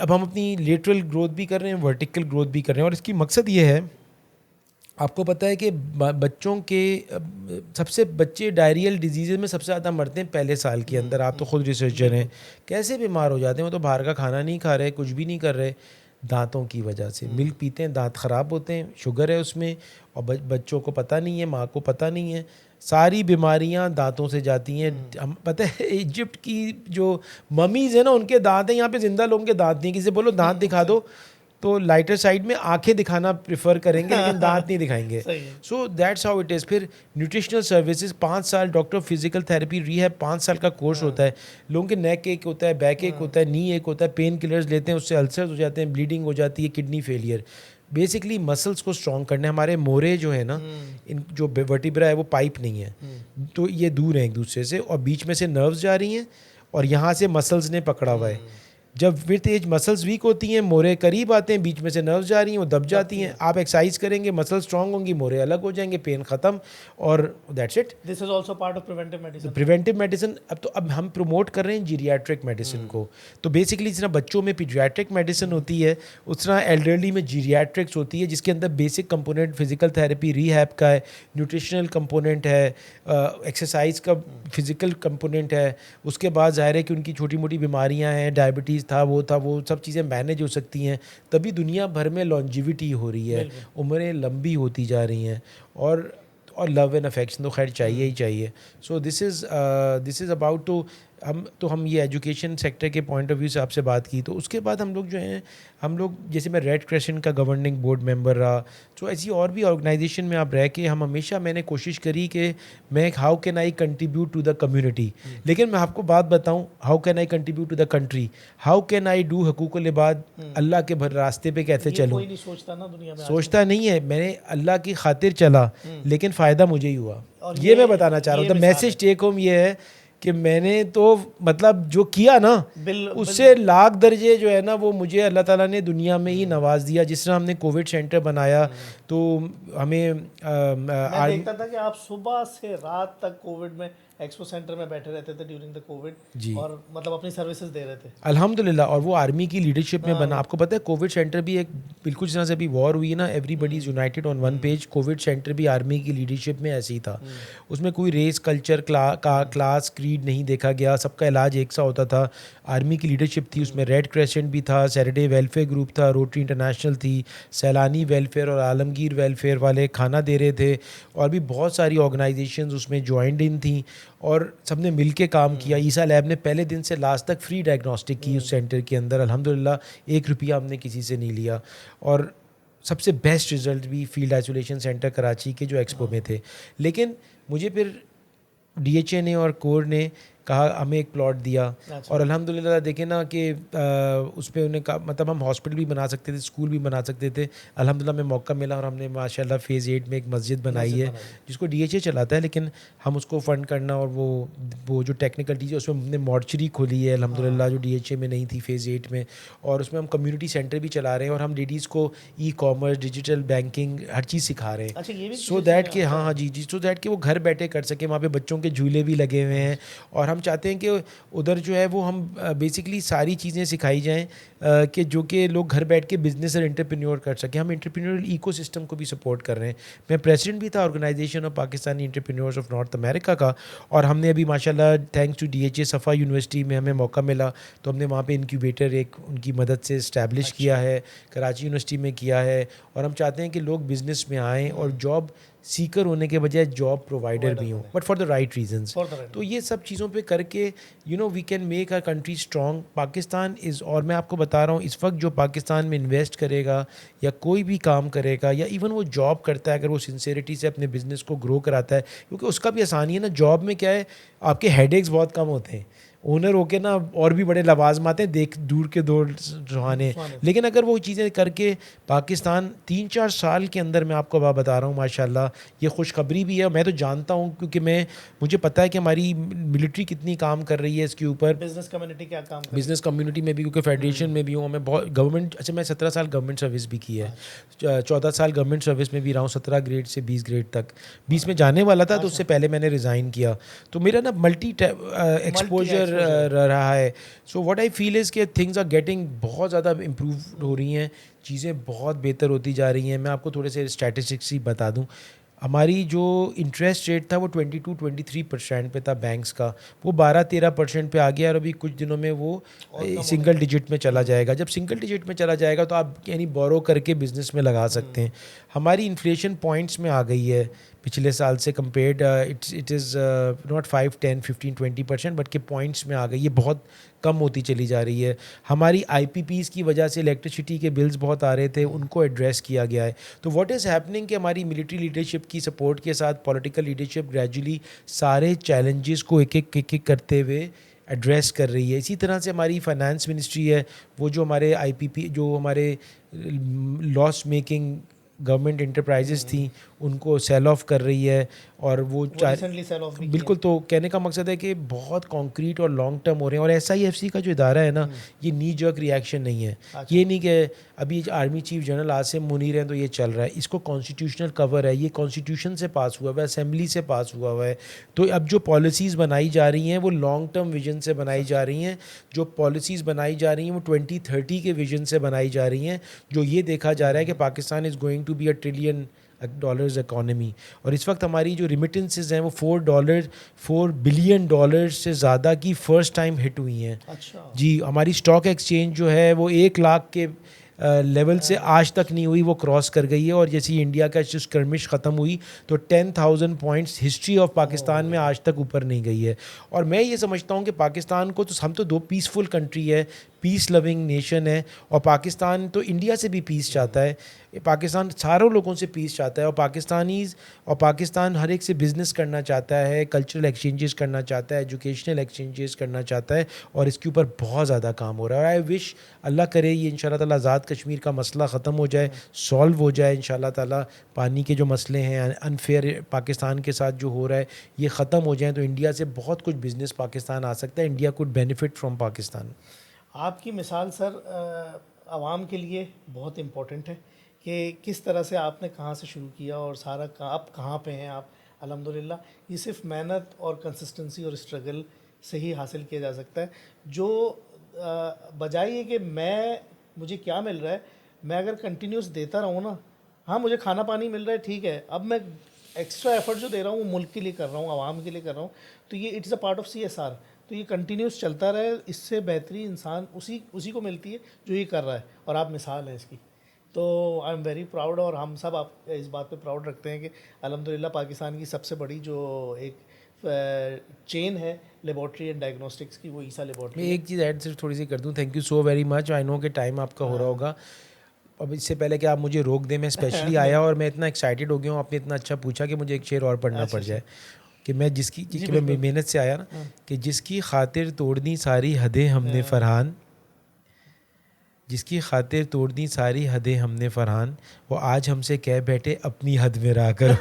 अब हम अपनी lateral growth भी कर रहे हैं, वर्टिकल ग्रोथ भी कर रहे हैं, और इसकी मकसद ये है, आपको पता है कि बच्चों के सबसे बच्चे डायरियल डिजीज़ में सबसे ज़्यादा मरते हैं पहले साल के अंदर। आप तो खुद रिसर्चर हैं, कैसे बीमार हो जाते हैं? वो तो बाहर का खाना नहीं खा रहे, कुछ भी नहीं कर रहे, दांतों की वजह से। मिल्क पीते हैं, दांत ख़राब होते हैं, शुगर है उसमें, और बच्चों को पता नहीं है, माँ को पता नहीं है, सारी बीमारियां दांतों से जाती हैं। हम पता है इजिप्ट की जो ममीज़ है ना, उनके दांत हैं, यहाँ पे ज़िंदा लोगों के दांत नहीं। किसी से बोलो दांत दिखा दो तो लाइटर साइड में आंखें दिखाना प्रेफर करेंगे, लेकिन दांत नहीं दिखाएंगे। So that's how it is. फिर न्यूट्रिशनल सर्विसेज 5 साल, डॉक्टर फिजिकल थेरेपी रीहैब 5 साल का कोर्स होता है। लोगों के नेक एक होता है, बैक एक होता है, नी एक होता है, पेन किलर्स लेते हैं, उससे अल्सर्स हो जाते हैं, ब्लीडिंग हो जाती है, किडनी फेलियर। बेसिकली मसल्स को स्ट्रॉन्ग करना है। हमारे मोरे जो है ना, इन जो वर्टिब्रा है वो पाइप नहीं है, तो ये दूर हैं एक दूसरे से, और बीच में से नर्व्स जा रही हैं, और यहाँ से मसल्स ने पकड़ा हुआ है। जब विथ एज मसल्स वीक होती हैं, मोरे करीब आते हैं, बीच में से नर्व्स जा रही हैं, वो दब जाती हैं। आप एक्सरसाइज करेंगे, मसल स्ट्रांग होंगी, मोरे अलग हो जाएंगे, पेन ख़त्म, और that's it. This is also part of preventive medicine. Preventive medicine अब हम प्रमोट कर रहे हैं जीरियाट्रिक मेडिसिन को। तो बेसिकली जिस तरह बच्चों में पीडियाट्रिक मेडिसिन होती है, उस तरह एल्डरली में जीरियाट्रिक्स होती है, जिसके अंदर basic component physical therapy rehab का है, न्यूट्रिशनल कंपोनेंट है, एक्सरसाइज का फिजिकल कंपोनेंट है। उसके बाद ज़ाहिर है कि उनकी छोटी मोटी बीमारियां हैं, डायबिटीज़ था, वो सब चीज़ें मैनेज हो सकती हैं। तभी दुनिया भर में लॉन्जिविटी हो रही है, उम्रें लंबी होती जा रही हैं, और लव एंड अफेक्शन तो खैर चाहिए ही चाहिए। So this is about to हम ये एजुकेशन सेक्टर के पॉइंट ऑफ व्यू से आपसे बात की। तो उसके बाद हम लोग जो हैं, जैसे मैं रेड क्रेसेंट का गवर्निंग बोर्ड मेंबर रहा, तो ऐसी और भी ऑर्गेनाइजेशन में आप रह के मैंने कोशिश करी कि मैं how can I contribute to the community. लेकिन मैं आपको बात बताऊं, how can I contribute to the country, how can I do हकूक़ुल इबाद, अल्लाह के भर रास्ते पे कैसे चलूँ। कोई नहीं सोचता ना दुनिया में, सोचता नहीं है। मैंने अल्लाह की खातिर चला, लेकिन फ़ायदा मुझे ही हुआ। ये मैं बताना चाह रहा हूँ। द मैसेज टेक होम ये है कि मैंने तो मतलब जो किया ना, उससे लाख दर्जे जो है ना, वो मुझे अल्लाह ताला ने दुनिया में ही नवाज दिया। जिस तरह हमने कोविड सेंटर बनाया, तो हमें मैं देखता था कि आप सुबह से रात तक कोविड में एक्सपो सेंटर में बैठे रहते थे ड्यूरिंग द कोविड, और मतलब अपनी सर्विसेज दे रहे थे अल्हम्दुलिल्लाह। और वो आर्मी की लीडरशिप में बना। आपको पता है कोविड सेंटर भी एक बिल्कुल जिस तरह से अभी वॉर हुई ना, everybody is United on one page, Covid centre भी आर्मी की लीडरशिप में ऐसे ही था। उसमें कोई रेस, कल्चर, क्लास, क्रीड नहीं देखा गया, सबका इलाज एक सा होता था। आर्मी की लीडरशिप थी, उसमें रेड क्रेसेंट भी था, सैटरडे वेलफेयर ग्रुप था, रोटरी इंटरनेशनल थी, सैलानी वेलफेयर और आलमगीर वेलफेयर वाले खाना दे रहे थे, और भी बहुत सारी ऑर्गेनाइजेशंस उसमें ज्वाइंड इन थी, और सबने मिल के काम किया। ईसा लैब ने पहले दिन से लास्ट तक फ्री डायग्नोस्टिक की उस सेंटर के अंदर। अल्हम्दुलिल्लाह 1 रुपया हमने किसी से नहीं लिया, और सबसे बेस्ट रिज़ल्ट भी फील्ड आइसोलेशन सेंटर कराची के जो एक्सपो में थे। लेकिन मुझे फिर DHA ने और कोर ने कहा, हमें एक प्लॉट दिया, और अल्हम्दुलिल्लाह देखें ना कि उस पर उन्हें कहा, मतलब हम हॉस्पिटल भी बना सकते थे, स्कूल भी बना सकते थे। अल्हम्दुलिल्लाह में मौका मिला, और हमने माशाल्लाह फ़ेज़ 8 में एक मस्जिद बनाई है, जिसको DHA चलाता है, लेकिन हम उसको फ़ंड करना, और वो जो टेक्निकल टीचर, उसमें हमने मॉर्चरी खोली है अल्हम्दुलिल्लाह, जो DHA में नहीं थी फ़ेज़ 8 में, और उसमें हम कम्युनिटी सेंटर भी चला रहे हैं, और हम लेडीज़ को ई-कॉमर्स, डिजिटल बैंकिंग, हर चीज़ सिखा रहे हैं। सो दैट कि हाँ जी, सो दैट कि वो घर बैठे कर सकें। वहाँ पे बच्चों के झूले भी लगे हुए हैं, और हम चाहते हैं कि उधर जो है वो हम बेसिकली सारी चीज़ें सिखाई जाएं, कि जो कि लोग घर बैठ के बिजनेस और एंटरप्रेन्योर कर सकें। हम एंटरप्रेन्योरल इकोसिस्टम को भी सपोर्ट कर रहे हैं। मैं प्रेसिडेंट भी था organization of Pakistani entrepreneurs of North America का, और हमने अभी माशाल्लाह thanks to DHA Safa university में हमें मौका मिला, तो हमने वहाँ पे इनक्यूबेटर एक उनकी मदद से इस्टेब्लिश किया है, कराची यूनिवर्सिटी में किया है, और हम चाहते हैं कि लोग बिज़नेस में आएँ और जॉब सीकर होने के बजाय जॉब प्रोवाइडर भी हूँ, but for the right reasons. For the right. तो ये सब चीज़ों पे करके we can make our country strong. Pakistan is, और मैं आपको बता रहा हूँ इस वक्त जो पाकिस्तान में इन्वेस्ट करेगा या कोई भी काम करेगा या इवन वो जॉब करता है, अगर वो सिंसेरिटी से अपने बिजनेस को ग्रो कराता है, क्योंकि उसका भी आसानी है ना। जॉब में क्या है, आपके हेडेक्स बहुत कम होते हैं, ओनर होके ना और भी बड़े लवाजम आते हैं, देख दूर के दौर सुहाने। लेकिन अगर वो चीज़ें करके पाकिस्तान 3-4 साल के अंदर, मैं आपको बता रहा हूँ माशाल्लाह, ये खुशखबरी भी है। मैं तो जानता हूँ क्योंकि मुझे पता है कि हमारी मिलिट्री कितनी काम कर रही है इसके ऊपर, बिजनेस कम्युनिटी क्या काम कर बिजनेस कम्युनिटी में भी, क्योंकि फेडरेशन में भी हूँ मैं बहुत। गवर्नमेंट, अच्छा मैं 17 साल गवर्नमेंट सर्विस भी की है, 14 साल गवर्नमेंट सर्विस में भी रहा हूँ, 17 ग्रेड से 20 ग्रेड तक। 20 में जाने वाला था, तो उससे पहले मैंने रिज़ाइन किया, तो मेरा ना मल्टी एक्सपोजर रहा है। So what I feel is कि थिंग्स आर गेटिंग बहुत ज़्यादा इम्प्रूव हो रही हैं, चीज़ें बहुत बेहतर होती जा रही हैं। मैं आपको थोड़े से स्टैटिस्टिक्स ही बता दूं। हमारी जो इंटरेस्ट रेट था वो 22-23% पे था बैंक्स का, वो 12-13% पे आ गया, और अभी कुछ दिनों में वो सिंगल डिजिट में चला जाएगा। जब सिंगल डिजिट में चला जाएगा तो आप यानी बोरो करके बिजनेस में लगा सकते हैं। हमारी इन्फ्लेशन पॉइंट्स में आ गई है पिछले साल से compared. It is not 5-10-15-20%, but के पॉइंट्स में आ गई, ये बहुत कम होती चली जा रही है। हमारी IPPs की वजह से इलेक्ट्रिसिटी के बिल्स बहुत आ रहे थे, उनको एड्रेस किया गया है। तो व्हाट इज़ हैपनिंग कि हमारी मिलिट्री लीडरशिप की सपोर्ट के साथ पॉलिटिकल लीडरशिप ग्रेजुअली सारे चैलेंजेस को एक एक करते हुए एड्रेस कर रही है। इसी तरह से हमारी फाइनेंस मिनिस्ट्री है, वो जो हमारे IPP, जो हमारे लॉस मेकिंग गवर्नमेंट इंटरप्राइजेस थी, उनको सेल ऑफ कर रही है, और वो रिसेंटली सेल ऑफ भी बिल्कुल। तो कहने का मकसद है कि बहुत कॉन्क्रीट और लॉन्ग टर्म हो रहे हैं। और SIFC का जो इदारा है ना, ये नी जर्क रिएक्शन नहीं है। अच्छा। ये नहीं कि अभी army chief general Asim Munir हैं तो ये चल रहा है, इसको कॉन्स्टिट्यूशनल कवर है, ये कॉन्स्टिट्यूशन से पास हुआ हुआ है, असेंबली से पास हुआ हुआ है। तो अब जो पॉलिसीज़ बनाई जा रही हैं वो लॉन्ग टर्म विजन से बनाई जा रही हैं। जो पॉलिसीज़ बनाई जा रही हैं वो 2030 के विजन से बनाई जा रही हैं, जो ये देखा जा रहा है कि Pakistan is going to be $1 trillion economy. और इस वक्त हमारी जो रिमिटेंसेज हैं वो $4 बिलियन से ज़्यादा की फ़र्स्ट टाइम हिट हुई हैं। अच्छा जी, हमारी स्टॉक एक्सचेंज जो है वो 1 लाख के लेवल से आज तक नहीं हुई, वो क्रॉस कर गई है। और जैसे इंडिया का जो स्कर्मिश ख़त्म हुई तो 10,000 पॉइंट्स हिस्ट्री ऑफ पाकिस्तान में आज तक ऊपर नहीं गई है। और मैं ये समझता हूँ कि पाकिस्तान को तो, हम तो 2 पीसफुल कंट्री है, पीस लविंग नेशन है, और पाकिस्तान तो इंडिया से भी पीस चाहता है। पाकिस्तान सारों लोगों से पीस चाहता है, और पाकिस्तान हर एक से बिज़नेस करना चाहता है, कल्चरल एक्सचेंजेस करना चाहता है, एजुकेशनल एक्सचेंजेस करना चाहता है, और इसके ऊपर बहुत ज़्यादा काम हो रहा है। और आई विश, अल्लाह करे ये इंशाल्लाह ताला आज़ाद कश्मीर का मसला ख़त्म हो जाए, सॉल्व हो जाए इंशाल्लाह ताला। पानी के जो मसले हैं अनफेयर पाकिस्तान के साथ जो हो रहा है, ये ख़त्म हो जाए तो इंडिया से बहुत कुछ बिज़नेस पाकिस्तान आ सकता है। India could benefit from Pakistan. आपकी मिसाल सर आवाम के लिए बहुत इम्पोर्टेंट है कि किस तरह से आपने कहाँ से शुरू किया और सारा आप कहाँ पे हैं। आप अल्हम्दुलिल्लाह, ये सिर्फ मेहनत और कंसिस्टेंसी और स्ट्रगल से ही हासिल किया जा सकता है। जो बजाय ये कि मुझे क्या मिल रहा है, मैं अगर कंटिन्यूस देता रहूँ ना, हाँ मुझे खाना पानी मिल रहा है ठीक है, अब मैं एक्स्ट्रा एफर्ट जो दे रहा हूँ वो मुल्क के लिए कर रहा हूँ, आवाम के लिए कर रहा हूँ, तो ये it's a part of CSR। तो ये कंटिन्यूस चलता रहे, इससे बेहतरी इंसान उसी को मिलती है जो ये कर रहा है, और आप मिसाल हैं इसकी। तो आई एम वेरी प्राउड, और हम सब आप इस बात पे प्राउड रखते हैं कि अल्हम्दुलिल्लाह पाकिस्तान की सबसे बड़ी जो एक चेन है लेबॉर्ट्री एंड डायग्नोस्टिक्स की, वो ईसा लेबॉर्ट्री। मैं एक चीज़ ऐड सिर्फ थोड़ी सी कर दूं। Thank you so very much. I know कि टाइम आपका हो रहा होगा। अब इससे पहले कि आप मुझे रोक दें, मैं स्पेशली आया और मैं इतना एक्साइटेड हो गया हूँ, आपने इतना अच्छा पूछा कि मुझे एक शेर और पढ़ना पड़ जाए कि मैं कि मैं मेहनत से आया ना, कि जिसकी खातिर तोड़नी सारी हदें हमने फरहान, जिसकी खातिर तोड़नी सारी हदें हमने फरहान, वो आज हमसे कह बैठे अपनी हद में रहा करो।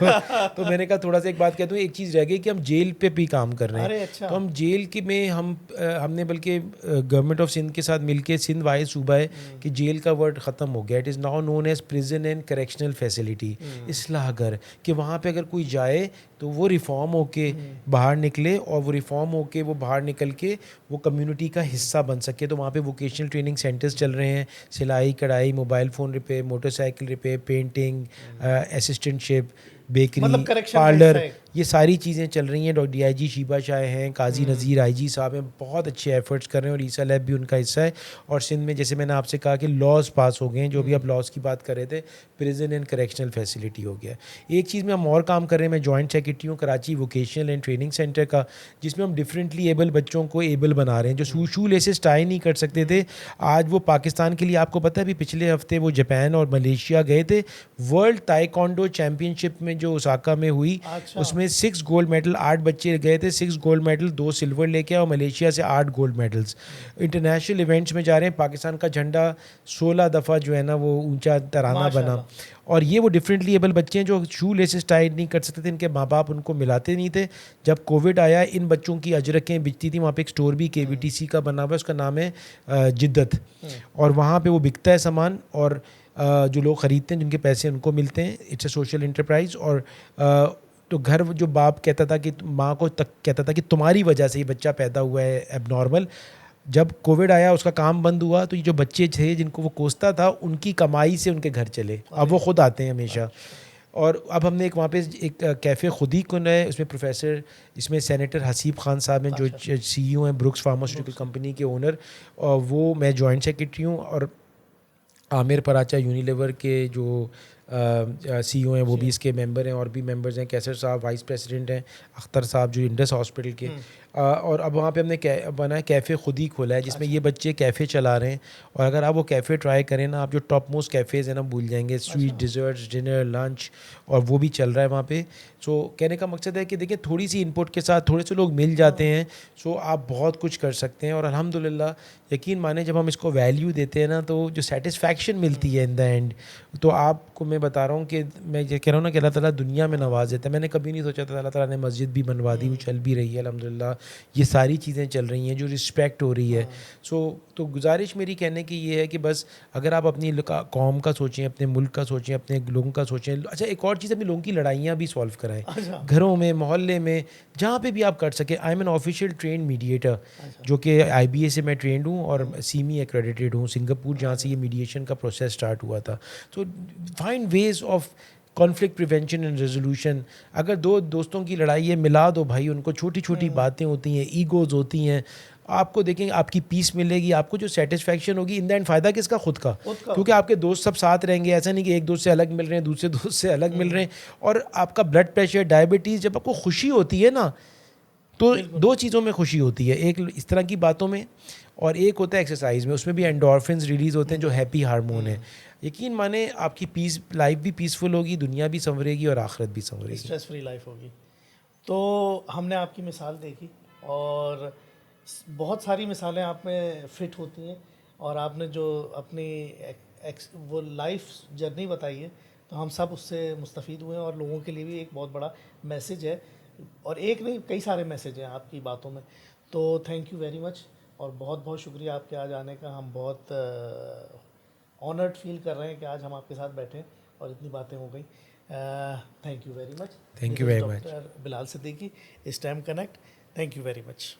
तो मैंने कहा थोड़ा सा एक बात कहता हूँ, एक चीज़ रह गई कि हम जेल पे भी काम कर रहे हैं। अच्छा। तो हम जेल के में हमने बल्कि गवर्नमेंट ऑफ सिंध के साथ मिलके, सिंध वाइज सूबा है कि जेल का वर्ड ख़त्म हो गया, it is now known as prison and correctional facility, इसलाह घर, कि वहाँ पे अगर कोई जाए तो वो रिफॉर्म होके बाहर निकले, और वो रिफॉर्म होके वो बाहर निकल के वो कम्युनिटी का हिस्सा बन सके। तो वहाँ पे वोकेशनल ट्रेनिंग सेंटर्स चल रहे हैं, सिलाई कढ़ाई, mobile phone repair, motorcycle repair, painting, assistantship, bakery, मतलब correction पार्लर, ये सारी चीज़ें चल रही हैं। डॉक्टर DIG शीबा शाह हैं, काजी नज़ीर IG साहब हैं, बहुत अच्छे एफर्ट्स कर रहे हैं और ईसा लैब भी उनका हिस्सा है। और सिंध में जैसे मैंने आपसे कहा कि लॉज पास हो गए हैं, जो भी आप लॉज की बात कर रहे थे, प्रिजन एंड करेक्शनल फैसिलिटी हो गया। एक चीज़ में हम और काम कर रहे हैं, मैं जॉइंट सेक्रेटरी हूँ Karachi vocational and training centre का, जिसमें हम डिफरेंटली एबल बच्चों को एबल बना रहे हैं। जो शू लेसेस टाई नहीं कर सकते थे, आज वो पाकिस्तान के लिए, आपको पता है अभी पिछले हफ्ते वो जापान और मलेशिया गए थे वर्ल्ड ताइक्वांडो चैम्पियनशिप में जो ओसाका में हुई। अच्छा। उसमें 6 गोल्ड मेडल, 8 बच्चे गए थे, 6 गोल्ड मेडल, 2 सिल्वर लेके आए और मलेशिया से 8 गोल्ड मेडल्स। इंटरनेशनल इवेंट्स में जा रहे हैं, पाकिस्तान का झंडा 16 दफ़ा जो है ना वो ऊंचा तराना बना। माशाल्लाह। और ये वो डिफरेंटली एबल बच्चे हैं जो शू लेसेस टाई नहीं कर सकते थे, इनके माँ बाप उनको मिलाते नहीं थे। जब कोविड आया, इन बच्चों की अजरकें बिकती थी, वहाँ पे एक स्टोर भी KBTC का बना हुआ है, उसका नाम है जिद्दत। और वहाँ पे वो बिकता है सामान, और जो लोग ख़रीदते हैं जिनके पैसे उनको मिलते हैं। It's a social enterprise. और तो घर जो बाप कहता था कि माँ को तक कहता था कि तुम्हारी वजह से ये बच्चा पैदा हुआ है एबनॉर्मल, जब कोविड आया उसका काम बंद हुआ, तो ये जो बच्चे थे जिनको वो कोसता था, उनकी कमाई से उनके घर चले, अब वो खुद आते हैं हमेशा। और अब हमने एक वहाँ पे एक कैफ़े खुद ही खुला है, उसमें प्रोफेसर, इसमें सेनेटर हसीब खान साहब हैं जो अच्छा। CEO हैं ब्रुक्स फार्मास्यूटिकल कंपनी के ओनर, और वो, मैं जॉइंट सेक्रेटरी हूँ। और आमिर पराचा यूनिलीवर के जो CEO हैं वो भी इसके मेंबर हैं, और भी मेंबर्स हैं, कैसर साहब वाइस प्रेसिडेंट हैं, अख्तर साहब जो इंडस हॉस्पिटल के। और अब वहाँ पे हमने बना है कैफ़े खुद ही खोला है, जिसमें अच्छा। ये बच्चे कैफ़े चला रहे हैं। और अगर आप वो कैफ़े ट्राई करें ना, आप जो टॉप मोस्ट कैफ़ेज़ हैं ना भूल जाएंगे, स्वीट, अच्छा। डिज़र्ट्स, डिनर, लंच, और वो भी चल रहा है वहाँ पे। सो कहने का मकसद है कि देखिए, थोड़ी सी इनपुट के साथ थोड़े से लोग मिल जाते हैं, सो आप बहुत कुछ कर सकते हैं। और अल्हम्दुलिल्लाह, यकीन माने, जब हम इसको वैल्यू देते हैं ना, तो जो सेटिस्फैक्शन मिलती है इन द एंड, तो आपको मैं बता रहा हूँ कि मैं ये कह रहा हूँ ना कि अल्लाह ताला दुनिया में नवाज देता है। मैंने कभी नहीं सोचा था, अल्लाह ताला ने मस्जिद भी बनवा दी, वो चल भी रही है अल्हम्दुलिल्लाह। ये सारी चीज़ें चल रही हैं, जो रिस्पेक्ट हो रही है। सो तो गुजारिश मेरी कहने की ये है कि बस अगर आप अपनी कौम का सोचें, अपने मुल्क का सोचें, अपने लोगों का सोचें। अच्छा, एक और चीज़, अपने लोगों की लड़ाइयाँ भी सॉल्व कराएं, अच्छा। घरों में, मोहल्ले में, जहाँ पे भी आप कर सकें। I am an official train mediator, अच्छा। जो कि IBA से मैं ट्रेंड हूँ और सीमी एक्रेडिटेड हूँ सिंगापुर, जहाँ से ये मीडिएशन का प्रोसेस स्टार्ट हुआ था। तो find ways of conflict prevention and resolution. अगर दो दोस्तों की लड़ाई है, मिला दो भाई उनको। छोटी छोटी बातें होती हैं, ईगोज़ होती हैं, आपको देखेंगे आपकी पीस मिलेगी, आपको जो सेटिस्फैक्शन होगी, इन द एंड फ़ायदा किसका? खुद का। खुद का क्योंकि होगा। आपके दोस्त सब साथ रहेंगे, ऐसा नहीं कि एक दोस्त से अलग मिल रहे हैं, दूसरे दोस्त से अलग मिल रहे हैं। और आपका ब्लड प्रेशर, डायबिटीज़, जब आपको खुशी होती है ना, तो बिल्कुल। दो चीज़ों में खुशी होती है, एक इस तरह की बातों में, और एक होता है एक्सरसाइज में। उसमें भी एंडोर्फिन्स रिलीज़ होते हैं जो हैप्पी हार्मोन है। यकीन माने, आपकी पीस लाइफ भी पीसफुल होगी, दुनिया भी संवरेगी और आखिरत भी संवरेगी। स्ट्रेस फ्री लाइफ होगी। तो हमने आपकी मिसाल देखी, और बहुत सारी मिसालें आप में फिट होती हैं, और आपने जो अपनी वो लाइफ जर्नी बताई है, तो हम सब उससे मुस्तफ़ीद हुए हैं, और लोगों के लिए भी एक बहुत बड़ा मैसेज है, और एक नहीं, कई सारे मैसेज हैं आपकी बातों में। तो थैंक यू वेरी मच, और बहुत बहुत शुक्रिया आपके आज आने का। हम बहुत ऑनर्ड फील कर रहे हैं कि आज हम आपके साथ बैठे और इतनी बातें हो गई। Thank you very much. Thank this you is very much. Doctor Bilal Siddiqui, stem connect. Thank you very much.